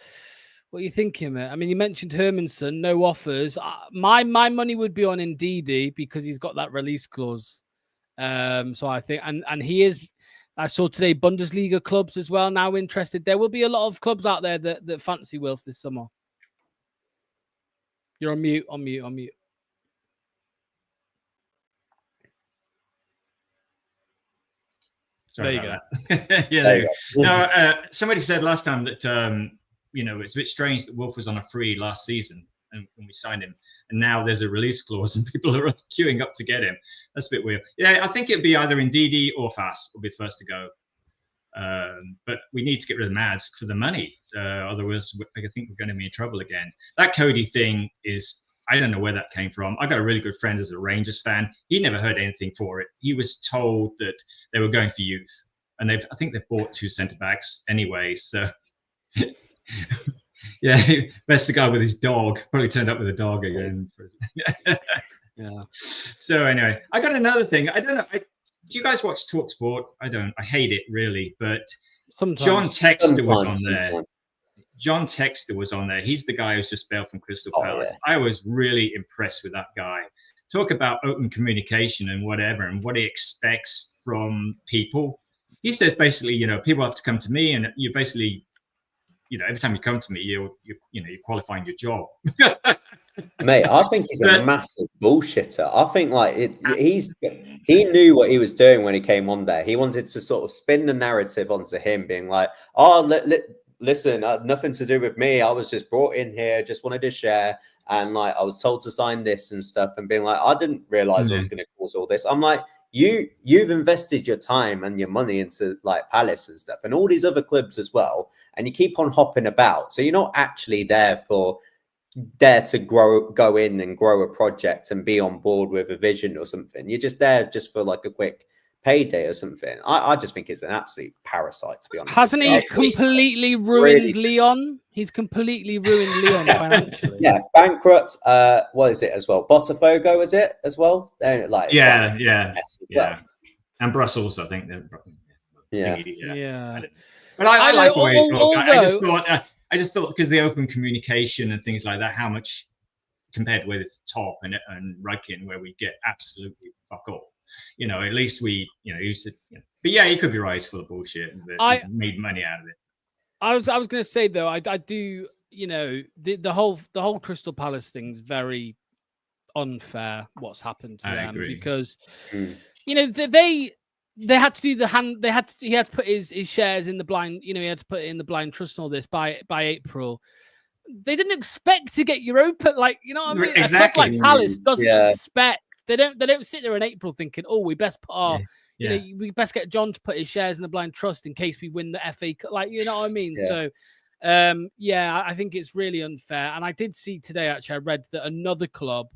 What are you thinking, mate? I mean, you mentioned Hermanson, no offers. My money would be on Ndidi because he's got that release clause. So I think, and he is. I saw today Bundesliga clubs as well now interested. There will be a lot of clubs out there that fancy Wilf this summer. You're on mute. Sorry there you about that. Yeah, there you go. No, somebody said last time that it's a bit strange that Wolf was on a free last season and when we signed him, and now there's a release clause and people are queuing up to get him. That's a bit weird. Yeah, I think it'd be either Ndidi or Fass will be the first to go. But we need to get rid of Mads for the money. Otherwise, I think we're going to be in trouble again. That Cody thing is, I don't know where that came from. I got a really good friend as a Rangers fan. He never heard anything for it. He was told that they were going for youth, and I think they've bought 2 centre backs anyway. So, yeah, that's the guy with his dog. Probably turned up with a dog again. Yeah. So anyway, I got another thing. I don't know. Do you guys watch TalkSport? I don't. I hate it really. But sometimes. John Textor was on there. John Textor was on there. He's the guy who's just bailed from Crystal Palace. Yeah. I was really impressed with that guy. Talk about open communication and whatever, and what he expects from people. He says basically, people have to come to me, and you basically, every time you come to me, you're qualifying your job. Mate, I think he's a massive bullshitter. I think he knew what he was doing when he came on there. He wanted to sort of spin the narrative onto him, being like, "Oh, listen, nothing to do with me. I was just brought in here, just wanted to share, and like I was told to sign this and stuff," and being like, "I didn't realize I was going to cause all this." I'm like, you've invested your time and your money into like Palace and stuff, and all these other clubs as well, and you keep on hopping about. So you're not actually there to go in and grow a project and be on board with a vision or something. You're just there just for like a quick payday or something. I just think it's an absolute parasite, to be honest. Hasn't he completely ruined Lyon? He's completely ruined Lyon financially. Yeah, bankrupt. What is it as well? Botafogo, is it as well? Like yeah. And Brussels, I think. Yeah. But I like the way he's talking. I just thought because the open communication and things like that, how much compared with Top and Rudkin, where we get absolutely fuck all. At least we, used to. But yeah, he could be right. He's full of bullshit and made money out of it. I was going to say though, I do. The whole Crystal Palace thing's very unfair. What's happened to them because they had to do he had to put his shares in the blind. He had to put it in the blind trust and all this by April. They didn't expect to get Europa. Like what I mean? Exactly. A club like Palace doesn't expect. They don't sit there in April thinking, "Oh, we best put our, we best get John to put his shares in the blind trust in case we win the FA Cup." Like, you know what I mean? Yeah. So, I think it's really unfair. And I did see today, actually, I read that another club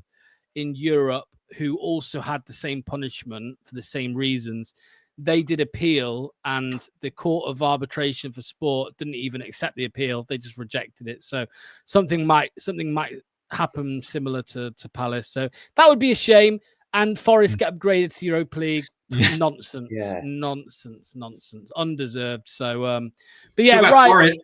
in Europe who also had the same punishment for the same reasons, they did appeal, and the Court of Arbitration for Sport didn't even accept the appeal. They just rejected it. So something might happen similar to Palace. So that would be a shame. And Forest get upgraded to Europa League. Nonsense, nonsense, undeserved. So, but yeah,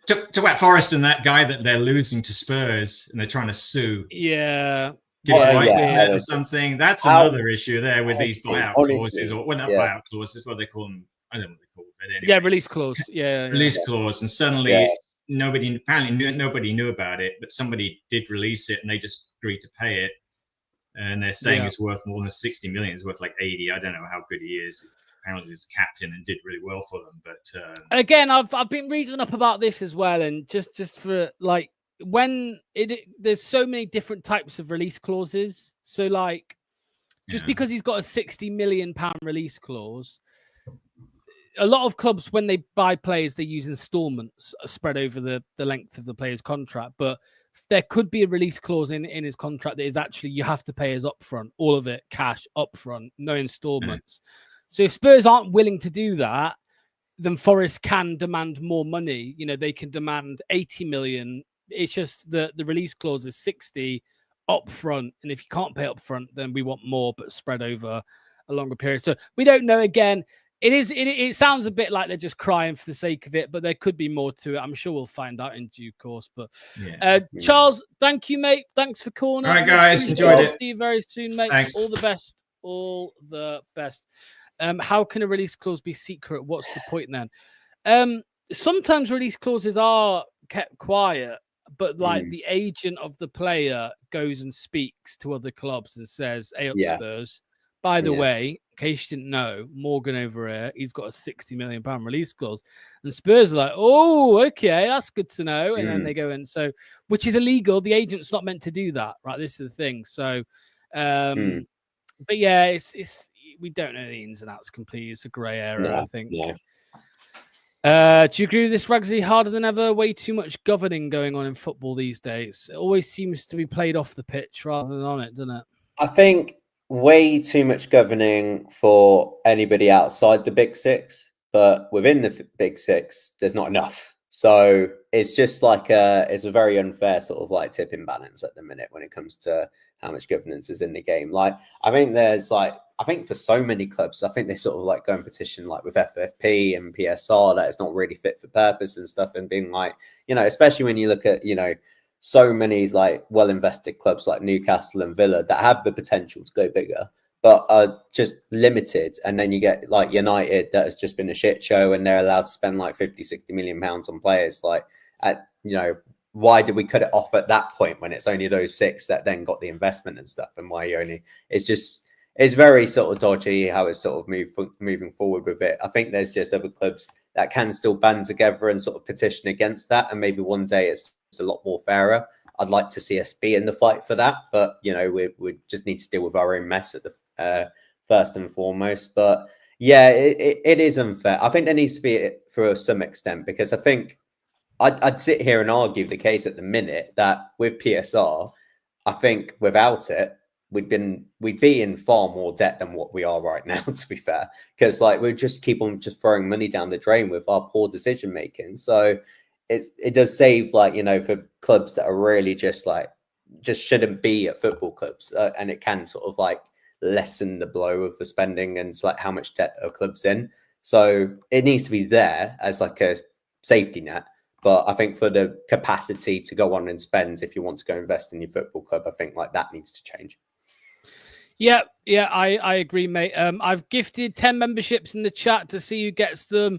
talk about Forest and that guy that they're losing to Spurs, and they're trying to sue. Yeah. Or something. That's another issue there with these buyout clauses, or not buyout clauses, what they call them. I don't know what they call it. But anyway. Yeah, release clause. Release clause, and suddenly nobody knew about it, but somebody did release it, and they just agreed to pay it. And they're saying it's worth more than 60 million. It's worth like 80. I don't know how good he is. Apparently, he was captain and did really well for them. But again, I've been reading up about this as well, and just for like. When there's so many different types of release clauses, so like just because he's got a £60 million release clause, a lot of clubs, when they buy players, they use installments spread over the length of the player's contract. But there could be a release clause in his contract that is actually you have to pay us upfront, all of it cash upfront, no installments. So if Spurs aren't willing to do that, then Forest can demand more money. You know, they can demand 80 million. It's just the release clause is 60 up front. And if you can't pay up front, then we want more, but spread over a longer period. So we don't know. Again, it sounds a bit like they're just crying for the sake of it, but there could be more to it. I'm sure we'll find out in due course. But Charles, thank you, mate. Thanks for calling. All right, guys. Enjoyed it. See you very soon, mate. Thanks. All the best. All the best. How can a release clause be secret? What's the point then? Sometimes release clauses are kept quiet, but like the agent of the player goes and speaks to other clubs and says, "Hey, up Spurs, by the way, in case you didn't know, Morgan over here, he's got a £60 million release clause." And Spurs are like, "Oh, okay, that's good to know." And then they go in, which is illegal. The agent's not meant to do that, right? This is the thing. So, but yeah, it's we don't know the ins and outs completely. It's a grey area, I think. Yeah. Do you agree with this, Rugsy? Harder than ever? Way too much governing going on in football these days. It always seems to be played off the pitch rather than on it, doesn't it? I think way too much governing for anybody outside the Big Six, but within the Big Six, there's not enough. So it's just like it's a very unfair sort of like tipping balance at the minute when it comes to how much governance is in the game. Like, I think for so many clubs, I think they sort of like go and petition like with FFP and PSR that it's not really fit for purpose and stuff, and being like, you know, especially when you look at, you know, so many like well-invested clubs like Newcastle and Villa that have the potential to go bigger, but are just limited. And then you get like United that has just been a shit show and they're allowed to spend like 50, 60 million pounds on players. Like, you know, why did we cut it off at that point when it's only those six that then got the investment and stuff? And why you only, it's very sort of dodgy how it's sort of moving forward with it. I think there's just other clubs that can still band together and sort of petition against that. And maybe one day it's a lot more fairer. I'd like to see us be in the fight for that. But, you know, we just need to deal with our own mess at the first and foremost. But yeah, it is unfair. I think there needs to be for some extent, because I think I'd sit here and argue the case at the minute that with PSR, I think without it, we'd be in far more debt than what we are right now, to be fair, because like we just keep on just throwing money down the drain with our poor decision making. So it does save, like, you know, for clubs that are really just shouldn't be at football clubs, and it can sort of like lessen the blow of the spending and like how much debt a club's in. So it needs to be there as like a safety net. But I think for the capacity to go on and spend, if you want to go invest in your football club, I think like that needs to change. Yeah, I agree, mate. I've gifted 10 memberships in the chat to see who gets them.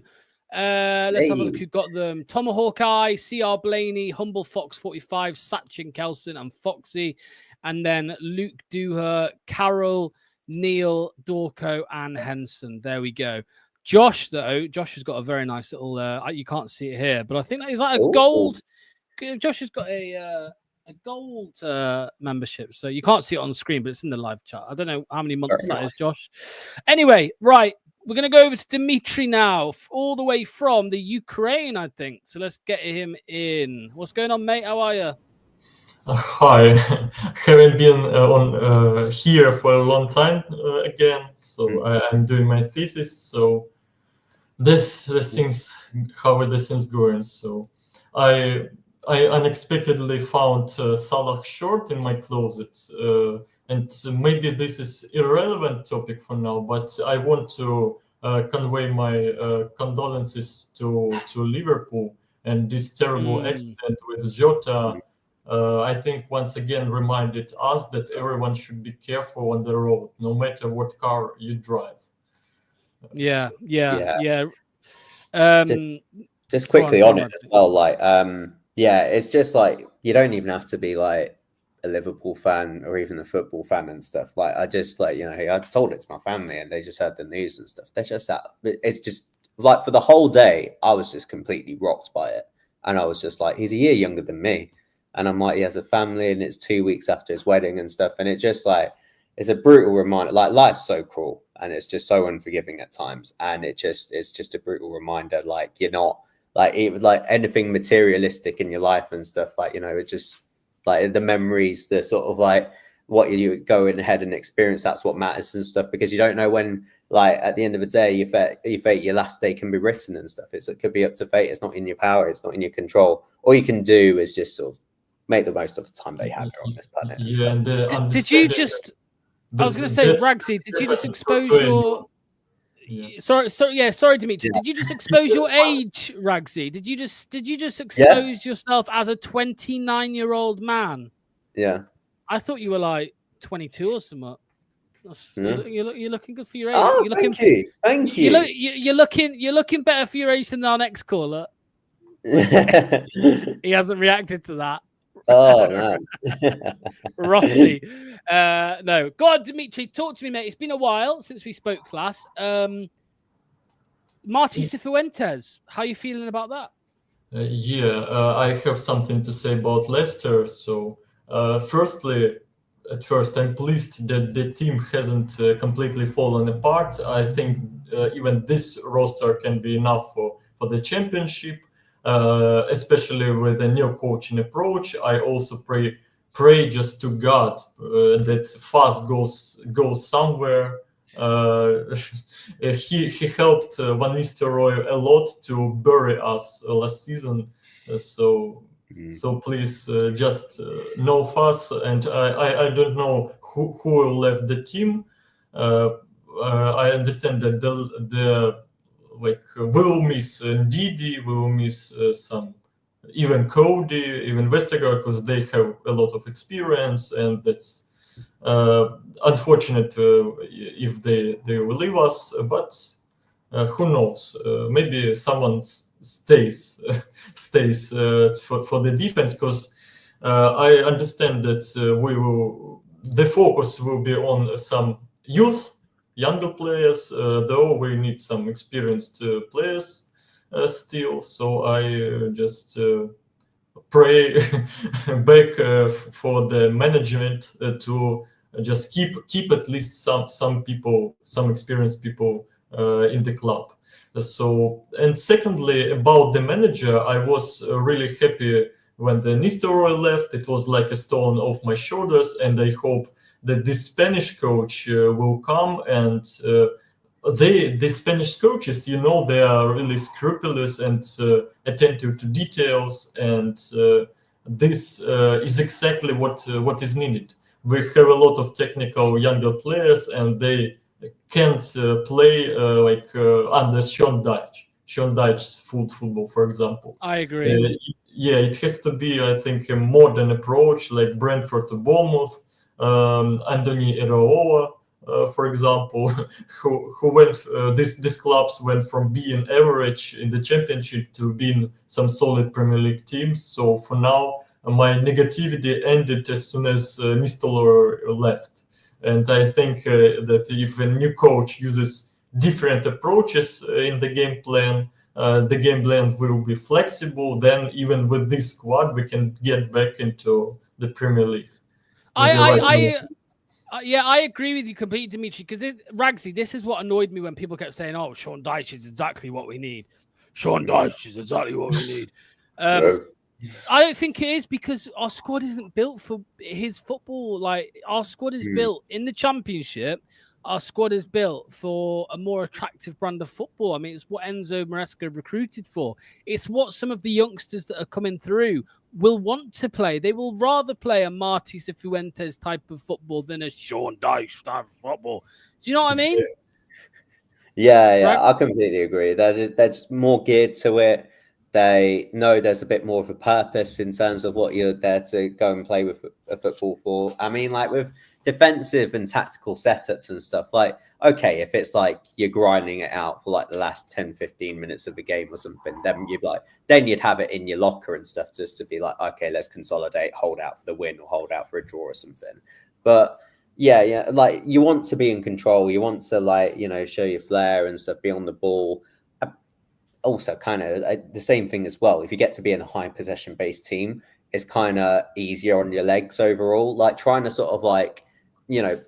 Let's have a look who got them. Tomahawk Eye, CR Blaney, Humble Fox 45, Sachin Kelson, and Foxy. And then Luke Duher, Carol, Neil, Dorco, and Henson. There we go. Josh, though, Josh has got a very nice little, you can't see it here, but I think that is like a gold. Josh has got a gold membership, so you can't see it on the screen, but it's in the live chat. I don't know how many months that is, Josh. Anyway, right, we're going to go over to Dimitri now, all the way from the Ukraine, I think. So let's get him in. What's going on, mate? How are you? Hi, haven't been on here for a long time again, so I'm doing my thesis, so that's the things how the things going. So I unexpectedly found Salah shirt in my closet, and maybe this is irrelevant topic for now, but I want to convey my condolences to Liverpool and this terrible accident with Jota. I think once again reminded us that everyone should be careful on the road, no matter what car you drive. Yeah. Just quickly on it as well, like, yeah, it's just like you don't even have to be like a Liverpool fan or even a football fan and stuff. Like, I just like, you know, I told it to my family and they just heard the news and stuff. They're just it's just like for the whole day, I was just completely rocked by it. And I was just like, he's a year younger than me. And I'm like, he has a family and it's 2 weeks after his wedding and stuff. And it just like, it's a brutal reminder. Like, life's so cruel and it's just so unforgiving at times. And it's just a brutal reminder. Like, you're not, like, it like anything materialistic in your life and stuff, like, you know, it just like the memories, the sort of like what you go in ahead and experience, that's what matters and stuff, because you don't know when, like, at the end of the day, your last day can be written and stuff. It could be up to fate. It's not in your power. It's not in your control. All you can do is just sort of make the most of the time they have here on this planet. Yeah, and did you just? I was going to say, Ragsy, did you just expose your? Yeah. Sorry, Dimitri. Yeah. Did you just expose your age, Ragsy? Did you just expose yourself as a 29-year-old man? Yeah. I thought you were like 22 or something. You're looking good for your age. Oh, thank you. You're looking better for your age than our next caller. He hasn't reacted to that. Oh man. Rossi. No. Go on, Dimitri. Talk to me, mate. It's been a while since we spoke last. Marty Cifuentes, how are you feeling about that? I have something to say about Leicester. So, at first, I'm pleased that the team hasn't completely fallen apart. I think even this roster can be enough for the championship, especially with a new coaching approach. I also pray just to God that Faz goes somewhere. He helped Van Nistelrooy a lot to bury us last season, so please just no fuss. And I don't know who left the team. I understand that the we'll miss Didi, we'll miss some, even Cody, even Vestergaard, because they have a lot of experience, and that's unfortunate if they will leave us, but who knows? Maybe someone stays for the defense, because I understand that the focus will be on some younger players, though we need some experienced players still. So I just pray back for the management to just keep at least some people, some experienced people in the club. So, and secondly, about the manager, I was really happy when the Nistelrooy left. It was like a stone off my shoulders, and I hope that this Spanish coach will come. And the Spanish coaches, you know, they are really scrupulous and attentive to details, and this is exactly what is needed. We have a lot of technical younger players, and they can't play under Sean Dyche's football, for example. I agree. It has to be, I think, a modern approach, like Brentford to Bournemouth, Andoni Iraola, for example, who went. These clubs went from being average in the championship to being some solid Premier League teams. So for now, my negativity ended as soon as Nistelrooy left. And I think that if a new coach uses different approaches in the game plan will be flexible. Then even with this squad, we can get back into the Premier League. I agree with you completely, Dimitri, because Ragsy, this is what annoyed me when people kept saying, oh, Sean Dyche is exactly what we need. Sean Dyche is exactly what we need. I don't think it is, because our squad isn't built for his football. Like, our squad is built in the championship our squad is built for a more attractive brand of football. I mean, it's what Enzo Maresca recruited for. It's what some of the youngsters that are coming through will want to play. They will rather play a Marti Cifuentes type of football than a Sean Dyche type of football. Do you know what I mean? Yeah, Right? I completely agree. They're just more geared to it. They know there's a bit more of a purpose in terms of what you're there to go and play with a football for. I mean, like with defensive and tactical setups and stuff, like, okay, if it's like you're grinding it out for like the last 10, 15 minutes of the game or something, then you'd have it in your locker and stuff just to be like, okay, let's consolidate, hold out for the win or hold out for a draw or something. But yeah, like you want to be in control. You want to, like, show your flair and stuff, be on the ball. Also, kind of the same thing as well. If you get to be in a high possession based team, it's kind of easier on your legs overall. Like trying to sort of like,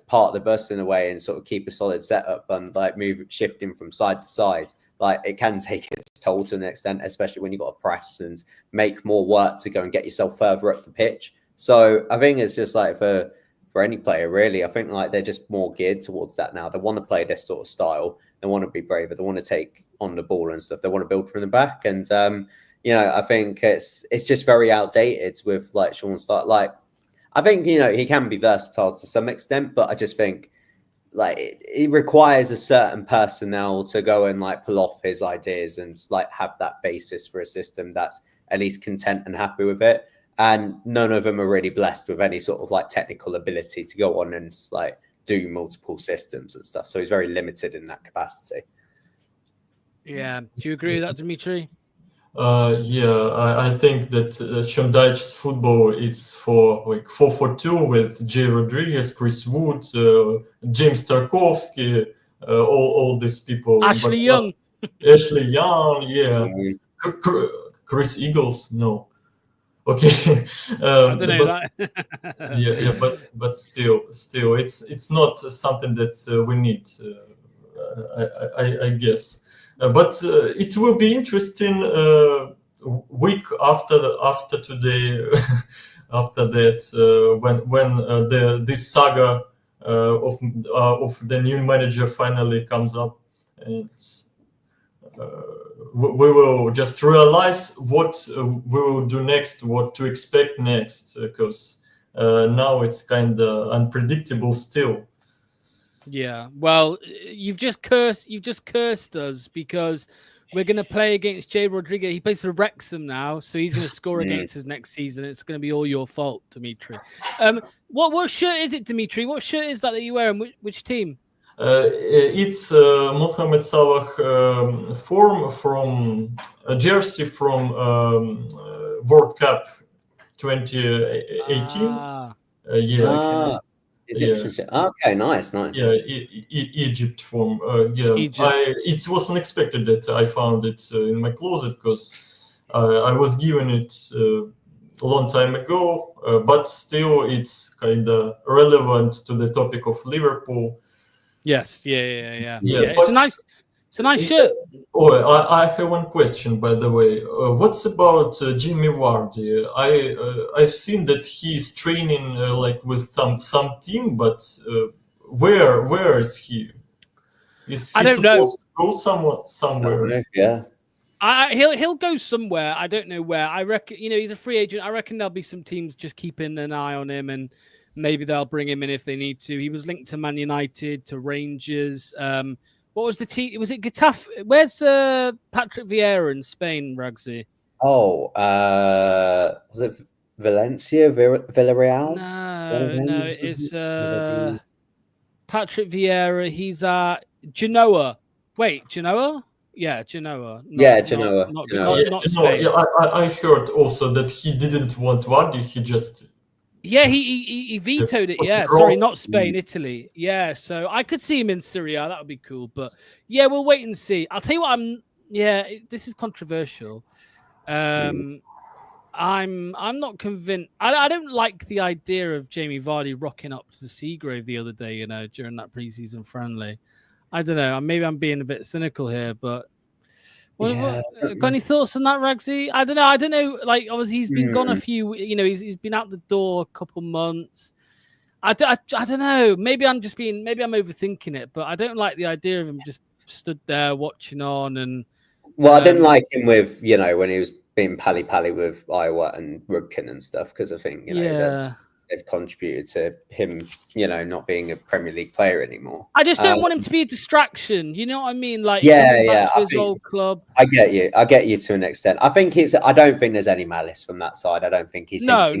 part the bus in a way and sort of keep a solid setup and like shifting from side to side. Like it can take its toll to an extent, especially when you've got to press and make more work to go and get yourself further up the pitch. So I think it's just like for any player, really, I think like they're just more geared towards that now. They want to play this sort of style. They want to be braver. They want to take on the ball and stuff. They want to build from the back. And, I think it's just very outdated with like Sean Stark. Like, I think, he can be versatile to some extent, but I just think like it requires a certain personnel to go and like pull off his ideas and like have that basis for a system that's at least content and happy with it. And none of them are really blessed with any sort of like technical ability to go on and like do multiple systems and stuff. So he's very limited in that capacity. Yeah. Do you agree with that, Dimitri? I think that Sean Dyche's football is for like 4-4-2 with Jay Rodriguez, Chris Wood, James Tarkovsky, all these people. Ashley Young. Ashley Young, yeah. Chris Eagles, no. Okay. I don't know that. but still, it's not something that we need. I guess. But it will be interesting week after today, after that, when this saga of the new manager finally comes up, and we will just realize what we will do next, what to expect next, because now it's kind of unpredictable still. Yeah, well, you've just cursed us because we're going to play against Jay Rodriguez. He plays for Wrexham now, so he's going to score against us next season. It's going to be all your fault, Dimitri. What shirt is it, Dimitri? What shirt is that you wear, and which team? It's Mohamed Salah form from a jersey from World Cup 2018. Egyptian. Okay, nice. Yeah, Egypt from Egypt. It was unexpected that I found it in my closet because I was given it a long time ago, but still it's kind of relevant to the topic of Liverpool. Yes, yeah. But it's a nice shirt. Oh, I have one question, by the way. What's about Jimmy Vardy? I've seen that he's training like with some team, but where is he? Is he supposed to go somewhere? Yeah. He'll go somewhere. I don't know where. I reckon he's a free agent. I reckon there'll be some teams just keeping an eye on him, and maybe they'll bring him in if they need to. He was linked to Man United, to Rangers. What was the team? Was it Getafe? Where's Patrick Vieira in Spain, Rugsy? Oh, was it Valencia, Villarreal? No, it's Patrick Vieira. He's at Genoa. Wait, Genoa? Yeah, Genoa. Genoa. Not Spain. Yeah, I heard also that he didn't want Vardy. He just... Yeah, he vetoed it. Yeah, sorry, not Spain, Italy. Yeah, so I could see him in Syria. That would be cool. But yeah, we'll wait and see. I'll tell you what. This is controversial. I'm not convinced. I don't like the idea of Jamie Vardy rocking up to the Seagrove the other day. During that preseason friendly. I don't know. Maybe I'm being a bit cynical here, but. Got any thoughts on that, Ragsy? I don't know. Like, obviously, he's been gone a few. He's been out the door a couple months. I don't know. Maybe I'm overthinking it, but I don't like the idea of him just stood there watching on. And well, I didn't like him with when he was being pally with Iowa and Rudkin and stuff, because I think they've contributed to him, not being a Premier League player anymore. I just don't want him to be a distraction. You know what I mean? Like, coming back to his old club. I get you to an extent. I don't think there's any malice from that side. I don't think he's no.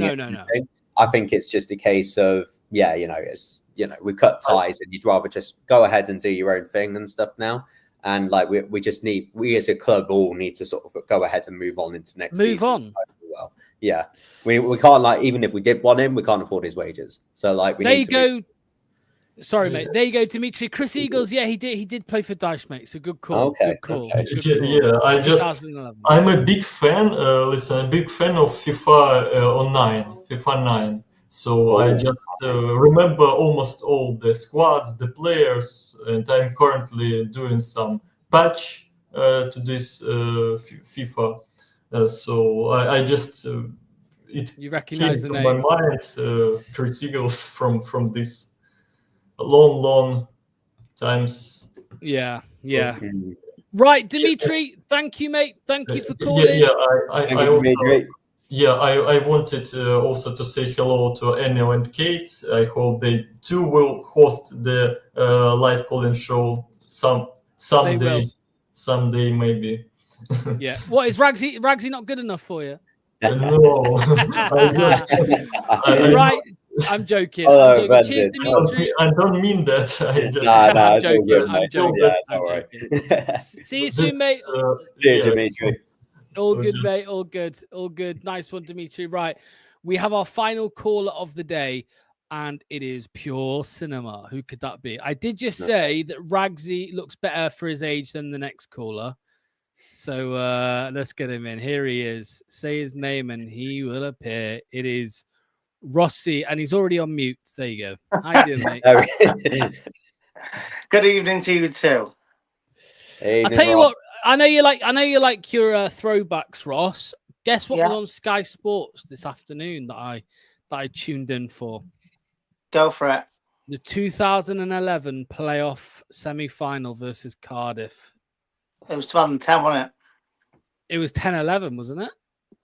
I think it's just a case of we cut ties, and you'd rather just go ahead and do your own thing and stuff now. And like we as a club all need to sort of go ahead and move on into next season. Move on. Well, yeah, we can't, even if we did want him, we can't afford his wages. So like there you go. Sorry, mate. There you go, Dimitri. Chris Eagles. Yeah, he did play for Dyche, mate. So good call. Okay. Good call. Okay. Good call. I'm a big fan. A big fan of FIFA Online, FIFA 9. So I just remember almost all the squads, the players, and I'm currently doing some patch to this FIFA. So I just you recognize the name. My mind Chris Eagles from this long times. Yeah. Right, Dimitri. Thank you, mate. Thank you for calling. I wanted also to say hello to Enel and Kate. I hope they too will host the live call-in show someday maybe. Yeah. What is Ragsy not good enough for you? No. Right. I'm joking. Cheers, Dimitri. I don't mean that. I'm joking. I'm joking. Yeah, it's all right. See you soon, mate. See you, Dimitri. All good, mate. All good. Nice one, Dimitri. Right. We have our final caller of the day, and it is Pure Cinema. Who could that be? I did just say that Ragsy looks better for his age than the next caller. So let's get him in. Here he is. Say his name and he will appear. It is Rossi, and he's already on mute. There you go. How you doing, mate? Good evening to you too. I'll tell you what. I know you like your throwbacks, Ross. Guess what was on Sky Sports this afternoon that I tuned in for? Go for it. The 2011 playoff semi-final versus Cardiff. It was 2010, wasn't it? It was 10-11, wasn't it?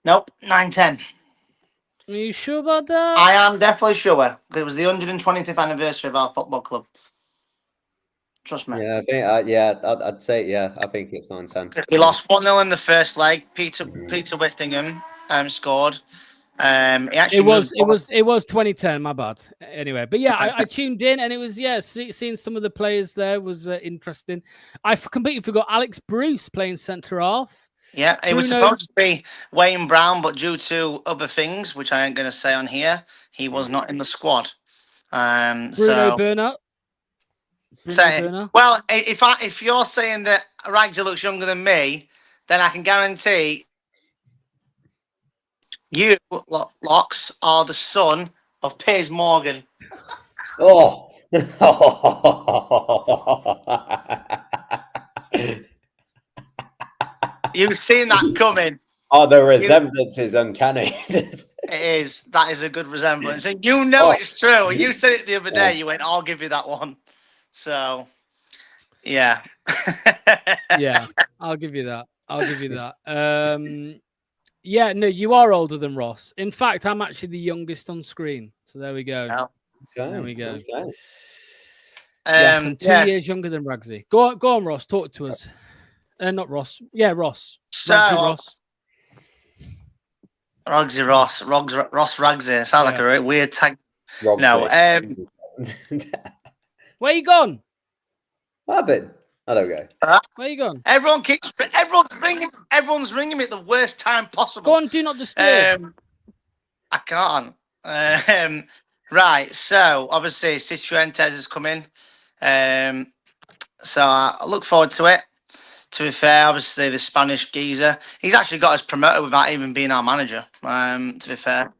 Nope, 9-10. Are you sure about that? I am definitely sure. It was the 125th anniversary of our football club. Trust me. Yeah, I think I'd say I think it's 9-10. We lost 1-0 in the first leg. Peter Whittingham scored. It was 2010. My bad. Anyway, but yeah, I tuned in, and it was seeing some of the players there was interesting. I completely forgot Alex Bruce playing centre half. Yeah, it was supposed to be Wayne Brown, but due to other things, which I ain't going to say on here, he was not in the squad. Bruno Bernard. Well, if you're saying that Ragsy looks younger than me, then I can guarantee you, Locks, are the son of Piers Morgan. Oh. You've seen that coming. Oh, the resemblance is uncanny. It is. That is a good resemblance. And it's true. You said it the other day. You went, I'll give you that one. So, yeah. Yeah, I'll give you that. Yeah, no, you are older than Ross. In fact, I'm actually the youngest on screen. So there we go. Oh. Okay. There we go. Okay. Yes, I'm 2 years younger than Ragsy. Go on, Ross. Talk to us. Not Ross. Yeah, Ross. Ross. Ragsy Ross. Ross Ragsy. Sounds like a weird tag. Rogsy. No. Where you gone? What happened? I don't go. Where you gone? Everyone's ringing me at the worst time possible. Go on, do not disturb. I can't. Right, so obviously Cifuentes is coming. So I look forward to it. To be fair, obviously the Spanish geezer, he's actually got us promoted without even being our manager. To be fair.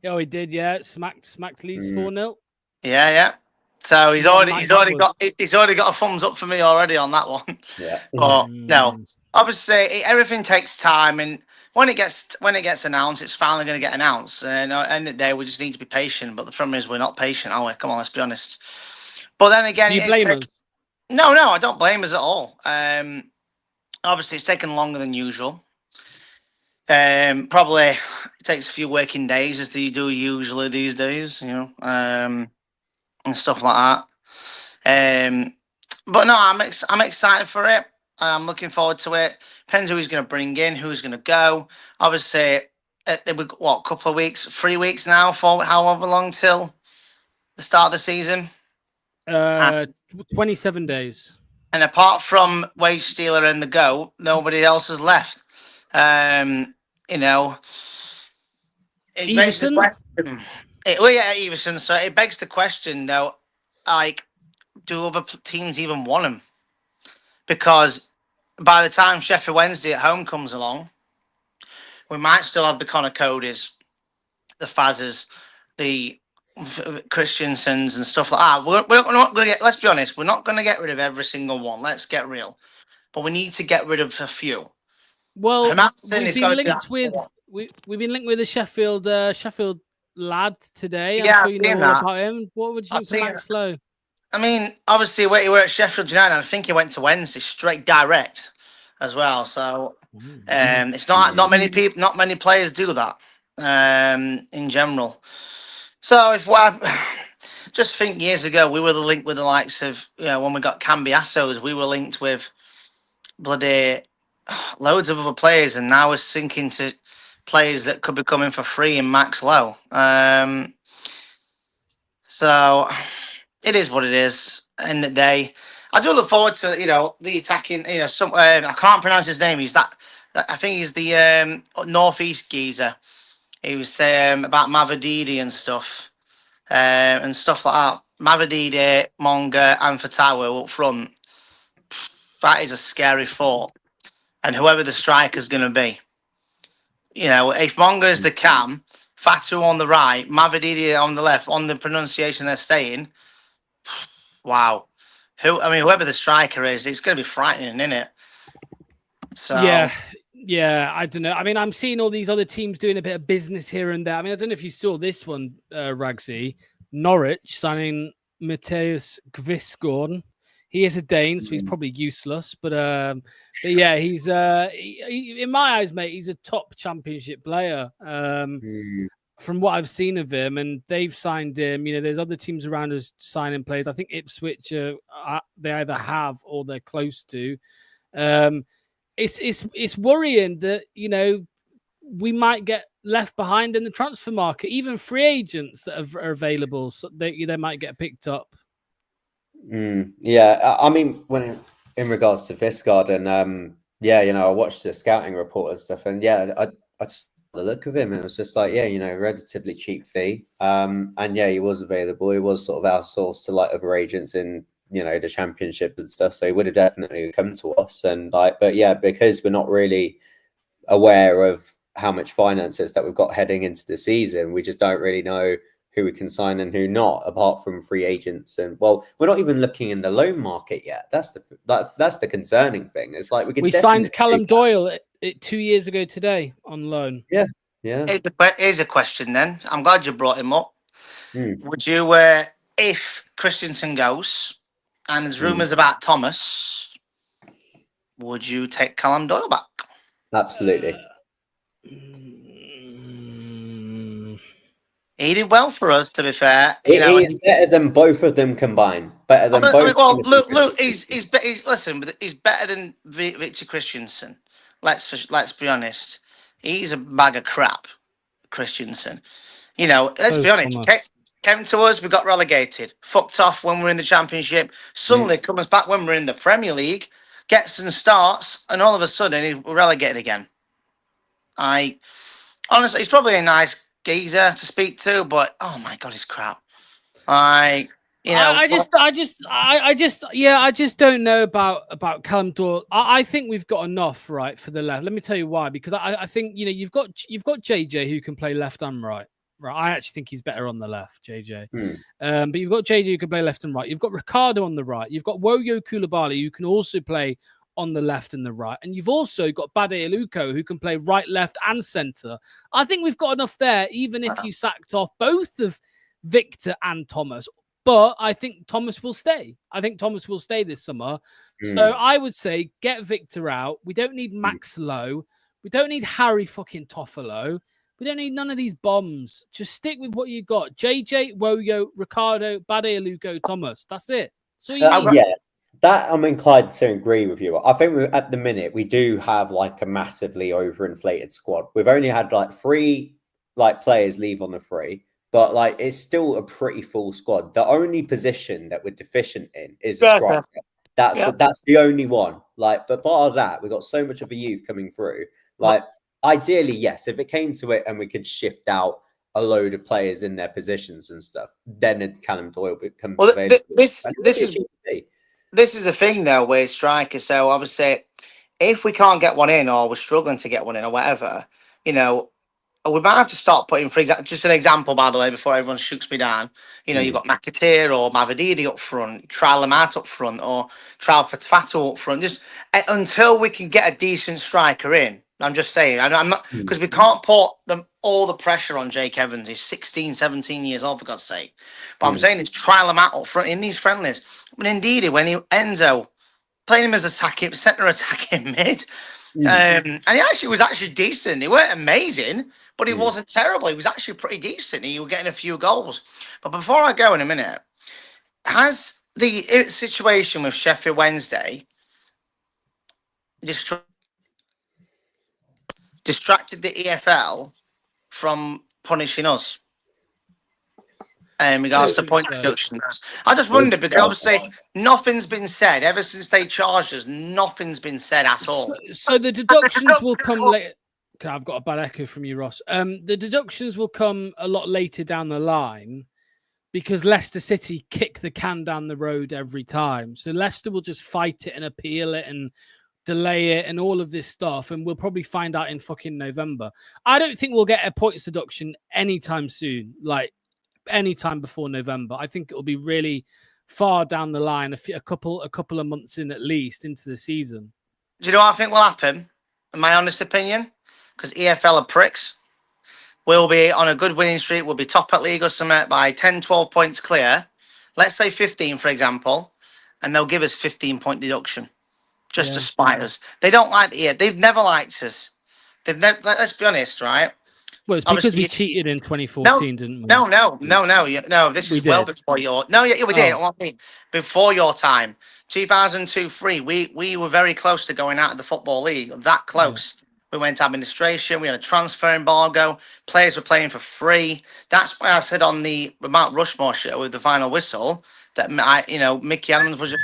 Oh, he did, yeah. Smacked Leeds 4-0. Yeah. So he's already got a thumbs up for me already on that one. Yeah. But no, obviously everything takes time, and when it gets announced, it's finally going to get announced. And at the end of the day, we just need to be patient. But the problem is, we're not patient, are we? Come on, let's be honest. But then again, Do you blame us? No, I don't blame us at all. Obviously, it's taken longer than usual. Probably it takes a few working days, as they do usually these days, and stuff like that. But no, I'm excited for it. I'm looking forward to it. Depends who he's going to bring in, who's going to go. Obviously, we've got a couple of weeks, 3 weeks now, for however long till the start of the season. 27 days. And apart from Wage Stealer and the GOAT, nobody else has left. Everson? Everson. So it begs the question, though, like, do other teams even want him? Because by the time Sheffield Wednesday at home comes along, we might still have the Connor Codys, the Fazes, the Christiansens and stuff like that. We're not going to get, let's be honest, we're not going to get rid of every single one. Let's get real. But we need to get rid of a few. Well, we've been linked with a Sheffield lad today. I'm sure you know all about him. What would you think of Max Lowe? I mean, obviously, when you were at Sheffield United, I think he went to Wednesday straight direct as well. So it's not many players do that in general. So if just think years ago, we were linked with the likes of when we got Cambiasos, we were linked with bloody loads of other players, and now we're sinking to players that could be coming for free in Max Lowe. So it is what it is. End of the day, I do look forward to the attacking. Some I can't pronounce his name. He's that I think he's the northeast geezer. He was saying about Mavididi and stuff like that. Mavididi, Monga, and Fatawa up front. That is a scary thought. And whoever the striker's going to be, if Monga is the cam, Fatu on the right, Mavididi on the left, on the pronunciation they're saying, wow. Whoever the striker is, it's going to be frightening, isn't it? So yeah, I don't know. I mean, I'm seeing all these other teams doing a bit of business here and there. I mean, I don't know if you saw this one, Ragsy. Norwich signing Mateusz Gvisgård. He is a Dane, so he's probably useless. But yeah, he's in my eyes, mate, he's a top championship player. From what I've seen of him, and they've signed him. There's other teams around us signing players. I think Ipswich, they either have or they're close to. It's worrying that we might get left behind in the transfer market. Even free agents that are available, so they might get picked up. Yeah, I mean, in regards to Visgard, and I watched the scouting report and stuff, and I just the look of him, and it was just like, relatively cheap fee, and he was available. He was sort of outsourced to like other agents in the championship and stuff, so he would have definitely come to us. And because we're not really aware of how much finances that we've got heading into the season, we just don't really know who we can sign and who not, apart from free agents. And we're not even looking in the loan market yet. That's the concerning thing. It's like we signed Callum Doyle 2 years ago today on loan. Yeah. Here's a question then. I'm glad you brought him up. Would you, if Christensen goes, and there's rumours about Thomas, would you take Callum Doyle back? Absolutely. He did well for us, to be fair. He's better than both of them combined. Better than both. Look, he's better than Victor Christensen. Let's be honest. He's a bag of crap, Christensen. Let's be honest. Came to us, we got relegated. Fucked off when we're in the Championship. Suddenly comes back when we're in the Premier League, gets some starts, and all of a sudden he's relegated again. Honestly, he's probably a nice geezer to speak to, but oh my god, he's crap. I just don't know about Callum Doyle. I think we've got enough right for the left. Let me tell you why. Because I think you've got JJ who can play left and right. Right, I actually think he's better on the left, JJ. But you've got JJ who can play left and right. You've got Ricardo on the right. You've got Woyo Koulibaly who can also play on the left and the right. And you've also got Bade Aluko, who can play right, left, and centre. I think we've got enough there, even if you sacked off both of Victor and Thomas. But I think Thomas will stay. I think Thomas will stay this summer. So I would say get Victor out. We don't need Max Lowe. We don't need Harry fucking Toffolo. We don't need none of these bombs. Just stick with what you got. JJ, Woyo, Ricardo, Bade Aluko, Thomas. That's it. So yeah, that I'm inclined to agree with you. I think at the minute we do have like a massively overinflated squad. We've only had like 3 like players leave on the free, but like it's still a pretty full squad. The only position that we're deficient in is a striker. That's the only one. Like, but part of that, we got so much of a youth coming through. Like, ideally, yes, if it came to it and we could shift out a load of players in their positions and stuff, then Callum Doyle becomes available. This is a thing though, with strikers. So obviously, if we can't get one in, or we're struggling to get one in, or whatever, you know, we might have to start putting, for example, just an example, by the way, before everyone shoots me down. You know, you've got McAteer or Mavididi up front, Trial Lamart up front, or Trial Fatato up front. Just until we can get a decent striker in. I'm just saying, I'm not, because we can't put all the pressure on Jake Evans. He's 16, 17 years old, for God's sake. But I'm saying it's Trial Lamart up front in these friendlies. But indeed, when Enzo playing him as centre attacking mid. And he actually was decent. He weren't amazing, but he wasn't terrible. He was actually pretty decent. He was getting a few goals. But before I go in a minute, has the situation with Sheffield Wednesday distracted the EFL from punishing us in regards to point deductions? I just wonder, because obviously nothing's been said ever since they charged us. Nothing's been said at all. So the deductions will come later. Okay, I've got a bad echo from you, Ross. The deductions will come a lot later down the line because Leicester City kick the can down the road every time. So Leicester will just fight it and appeal it and delay it and all of this stuff, and we'll probably find out in fucking November. I don't think we'll get a points deduction anytime soon, like anytime before November. I think it will be really far down the line, a couple of months in at least into the season. Do you know what I think will happen? In my honest opinion, because EFL are pricks. We'll be on a good winning streak. We'll be top at League or Summit by 10, 12 points clear. Let's say 15, for example, and they'll give us 15-point deduction just to spite us. They don't like they've never liked us. They've never. Let's be honest, right? Well, it's because we cheated in 2014, didn't we? No. This is well before your. No, yeah, we did. Before your time, 2002-03. We were very close to going out of the Football League. That close. Yeah. We went to administration. We had a transfer embargo. Players were playing for free. That's why I said on the Mount Rushmore show with the final whistle that Mickey Adams was a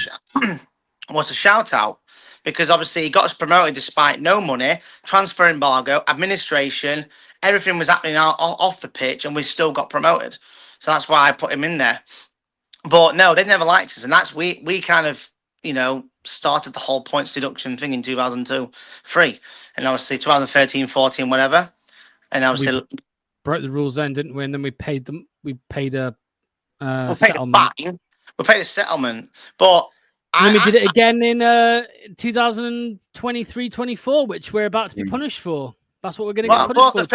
shout out. Because obviously he got us promoted despite no money, transfer embargo, administration, everything was happening off the pitch, and we still got promoted. So that's why I put him in there. But no, they never liked us, and that's we kind of started the whole points deduction thing in 2002-03, and obviously 2013-14, whatever. And obviously we broke the rules then, didn't we? And then we paid them. We paid a settlement. We paid a settlement, but. And then we did it again in 2023-24, which we're about to be punished for. That's what we're going to get punished for. The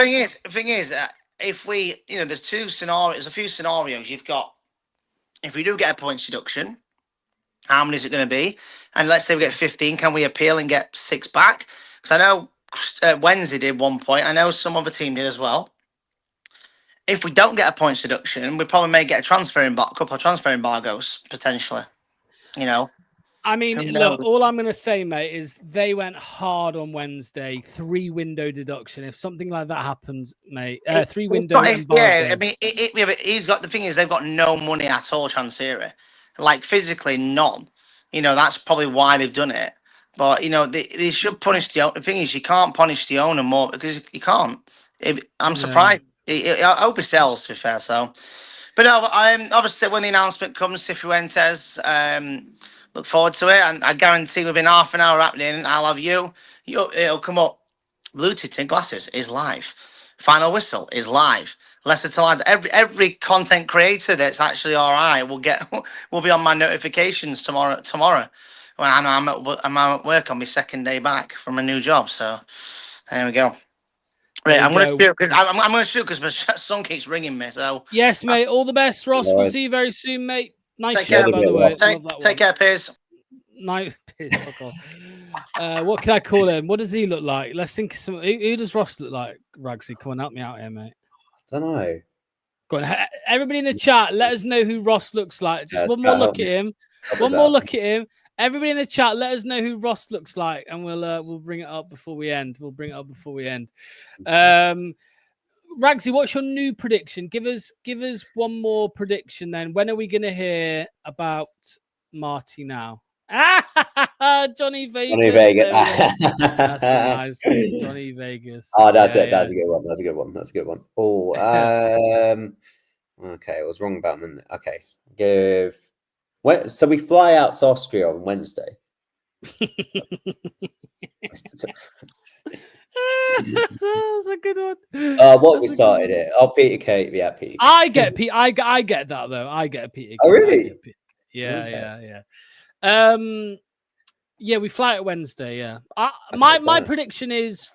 thing is, if we, there's a few scenarios. You've got, if we do get a points deduction, how many is it going to be? And let's say we get 15, can we appeal and get 6 back? Because I know Wednesday did 1 point. I know some other team did as well. If we don't get a points deduction, we probably may get a couple of transfer embargoes, potentially. I mean, look, all I'm going to say, mate, is they went hard on Wednesday, 3-window deduction. If something like that happens, mate, 3-window embargo. Yeah, I mean, but he's got, the thing is, they've got no money at all, Chansiri. Like, physically, none. That's probably why they've done it. But, they should punish the owner. The thing is, you can't punish the owner more because you can't. I'm surprised. I hope he sells, to be fair, so. But no, obviously, when the announcement comes, Cifuentes, look forward to it, and I guarantee within half an hour happening, I'll have it'll come up. Blue Tinted Glasses is live. Final Whistle is live. LeicesterCity, every content creator that's actually all right will be on my notifications tomorrow. Well, I'm at work on my second day back from a new job, so there we go. Right, I'm going to shoot. I'm going to shoot because my son keeps ringing me. So yes, mate. All the best, Ross. We'll see you very soon, mate. Nice take shirt, care, by the way. Take care, Piers. Nice, Piers. Fuck off. What can I call him? What does he look like? Let's think of some. Who does Ross look like? Ragsy, come on, help me out here, mate. I don't know. Go on, everybody in the chat, let us know who Ross looks like. Just one more look at him. One more look at him. Everybody in the chat, let us know who Ross looks like, and we'll bring it up before we end. Ragsy, what's your new prediction? Give us one more prediction. Then when are we going to hear about Marty now? Johnny Vegas. Johnny Vegas. That's nice. Johnny Vegas. Oh, that's it. That's a good one. That's a good one. Oh, okay. I was wrong about him. Okay. So we fly out to Austria on Wednesday. That's a good one. What we started it? Oh, Peter Kate. Yeah, Peter. I get that though. I get a Peter. Oh, really? Yeah. Yeah, we fly out Wednesday. Yeah. My prediction is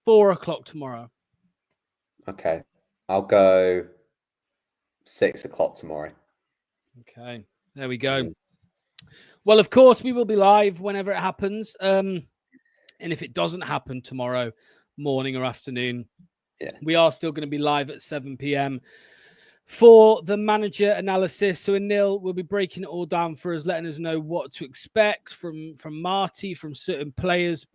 4:00 tomorrow. Okay, I'll go 6:00 tomorrow. Okay, there we go. Well, of course, we will be live whenever it happens. And if it doesn't happen tomorrow morning or afternoon, we are still going to be live at 7 p.m. for the manager analysis. So Anil will be breaking it all down for us, letting us know what to expect from Marty, from certain players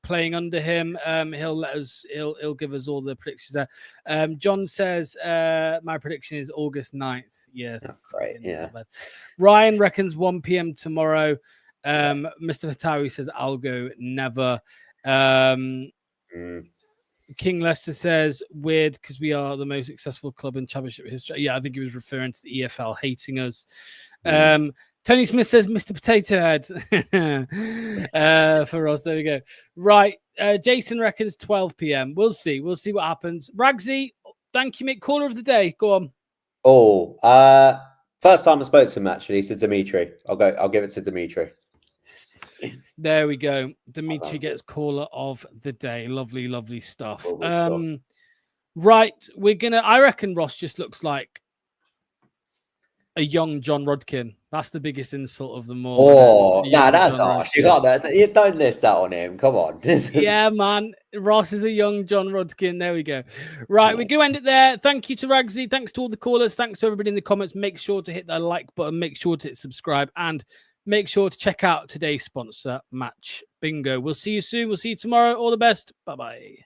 playing under him. He'll give us all the predictions there. John says my prediction is August 9th. Yeah, right. Yeah. Ryan reckons 1 p.m. tomorrow. Mr. Fatawi says I'll go never. King Leicester says weird because we are the most successful club in championship history. Yeah, I think he was referring to the EFL hating us. Tony Smith says Mr. Potato Head for us. There we go. Right. Jason reckons 12 p.m. We'll see. We'll see what happens. Ragsy, thank you, mate. Caller of the day. Go on. Oh, first time I spoke to him actually. To Dimitri. I'll give it to Dimitri. There we go. Dimitri gets caller of the day. Lovely, lovely stuff. Right, I reckon Ross just looks like a young John Rodkin. That's the biggest insult of them all. Oh, that's harsh. You got that. You don't list that on him. Come on. Yeah, man. Ross is a young John Rodkin. There we go. Right, we're going to end it there. Thank you to Ragsy. Thanks to all the callers. Thanks to everybody in the comments. Make sure to hit that like button. Make sure to hit subscribe. And make sure to check out today's sponsor, Match Bingo. We'll see you soon. We'll see you tomorrow. All the best. Bye-bye.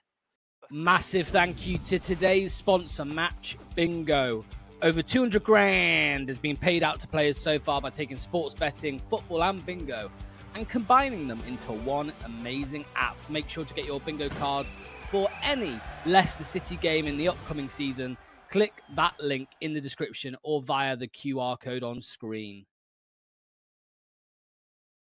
Massive thank you to today's sponsor, Match Bingo. Over 200 grand has been paid out to players so far by taking sports betting, football and bingo and combining them into one amazing app. Make sure to get your bingo card for any Leicester City game in the upcoming season. Click that link in the description or via the QR code on screen.